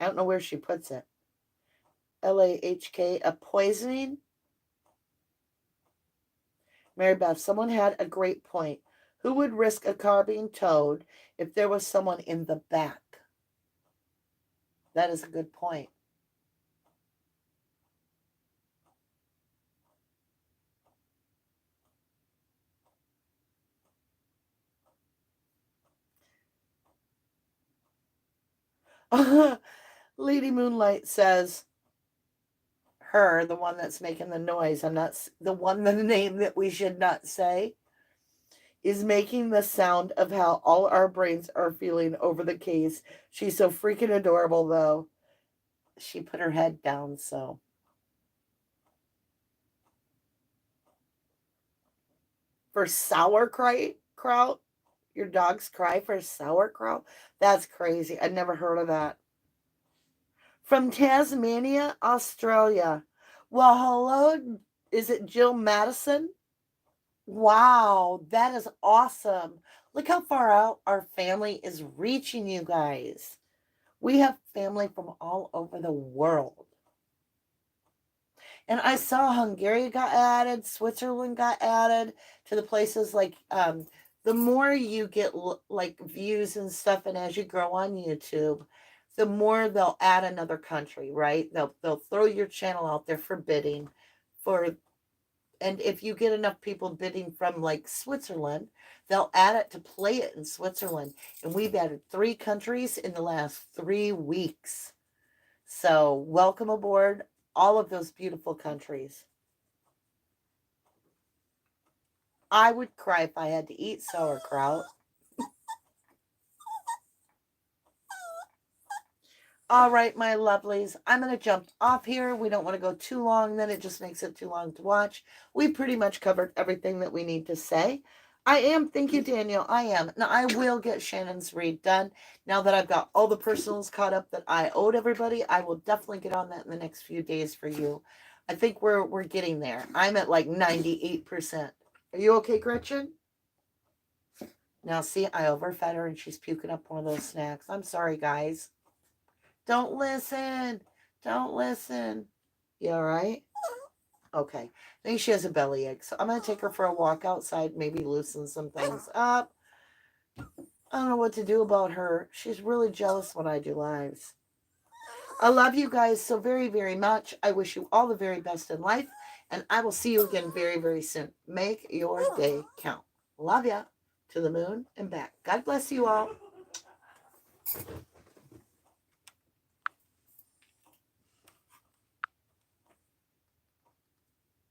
I don't know where she puts it. LAHK, a poisoning? Mary Beth, someone had a great point. Who would risk a car being towed if there was someone in the back? That is a good point. Lady Moonlight says Her, the one that's making the noise, I'm not the one, the name that we should not say, is making the sound of how all our brains are feeling over the case. She's so freaking adorable, though. She put her head down, so. For sauerkraut? Your dogs cry for sauerkraut? That's crazy. I've never heard of that. From Tasmania, Australia. Well, hello. Is it Jill Madison? Wow, that is awesome. Look how far out our family is reaching, you guys. We have family from all over the world. And I saw Hungary got added, Switzerland got added to the places like the more you get like views and stuff, and as you grow on YouTube, the more they'll add another country, right? They'll throw your channel out there for bidding for, and if you get enough people bidding from like Switzerland, they'll add it to play it in Switzerland. And we've added 3 countries in the last 3 weeks. So welcome aboard all of those beautiful countries. I would cry if I had to eat sauerkraut. All right, my lovelies, I'm going to jump off here. We don't want to go too long, then it just makes it too long to watch. We pretty much covered everything that we need to say. Thank you, Daniel, I am. Now, I will get Shannon's read done. Now that I've got all the personals caught up that I owed everybody, I will definitely get on that in the next few days for you. I think we're getting there. I'm at like 98%. Are you okay, Gretchen? Now, see, I overfed her and she's puking up one of those snacks. I'm sorry, guys. Don't listen. Don't listen. You all right? Okay. I think she has a bellyache. So I'm going to take her for a walk outside, maybe loosen some things up. I don't know what to do about her. She's really jealous when I do lives. I love you guys so very, very much. I wish you all the very best in life. And I will see you again very, very soon. Make your day count. Love ya. To the moon and back. God bless you all.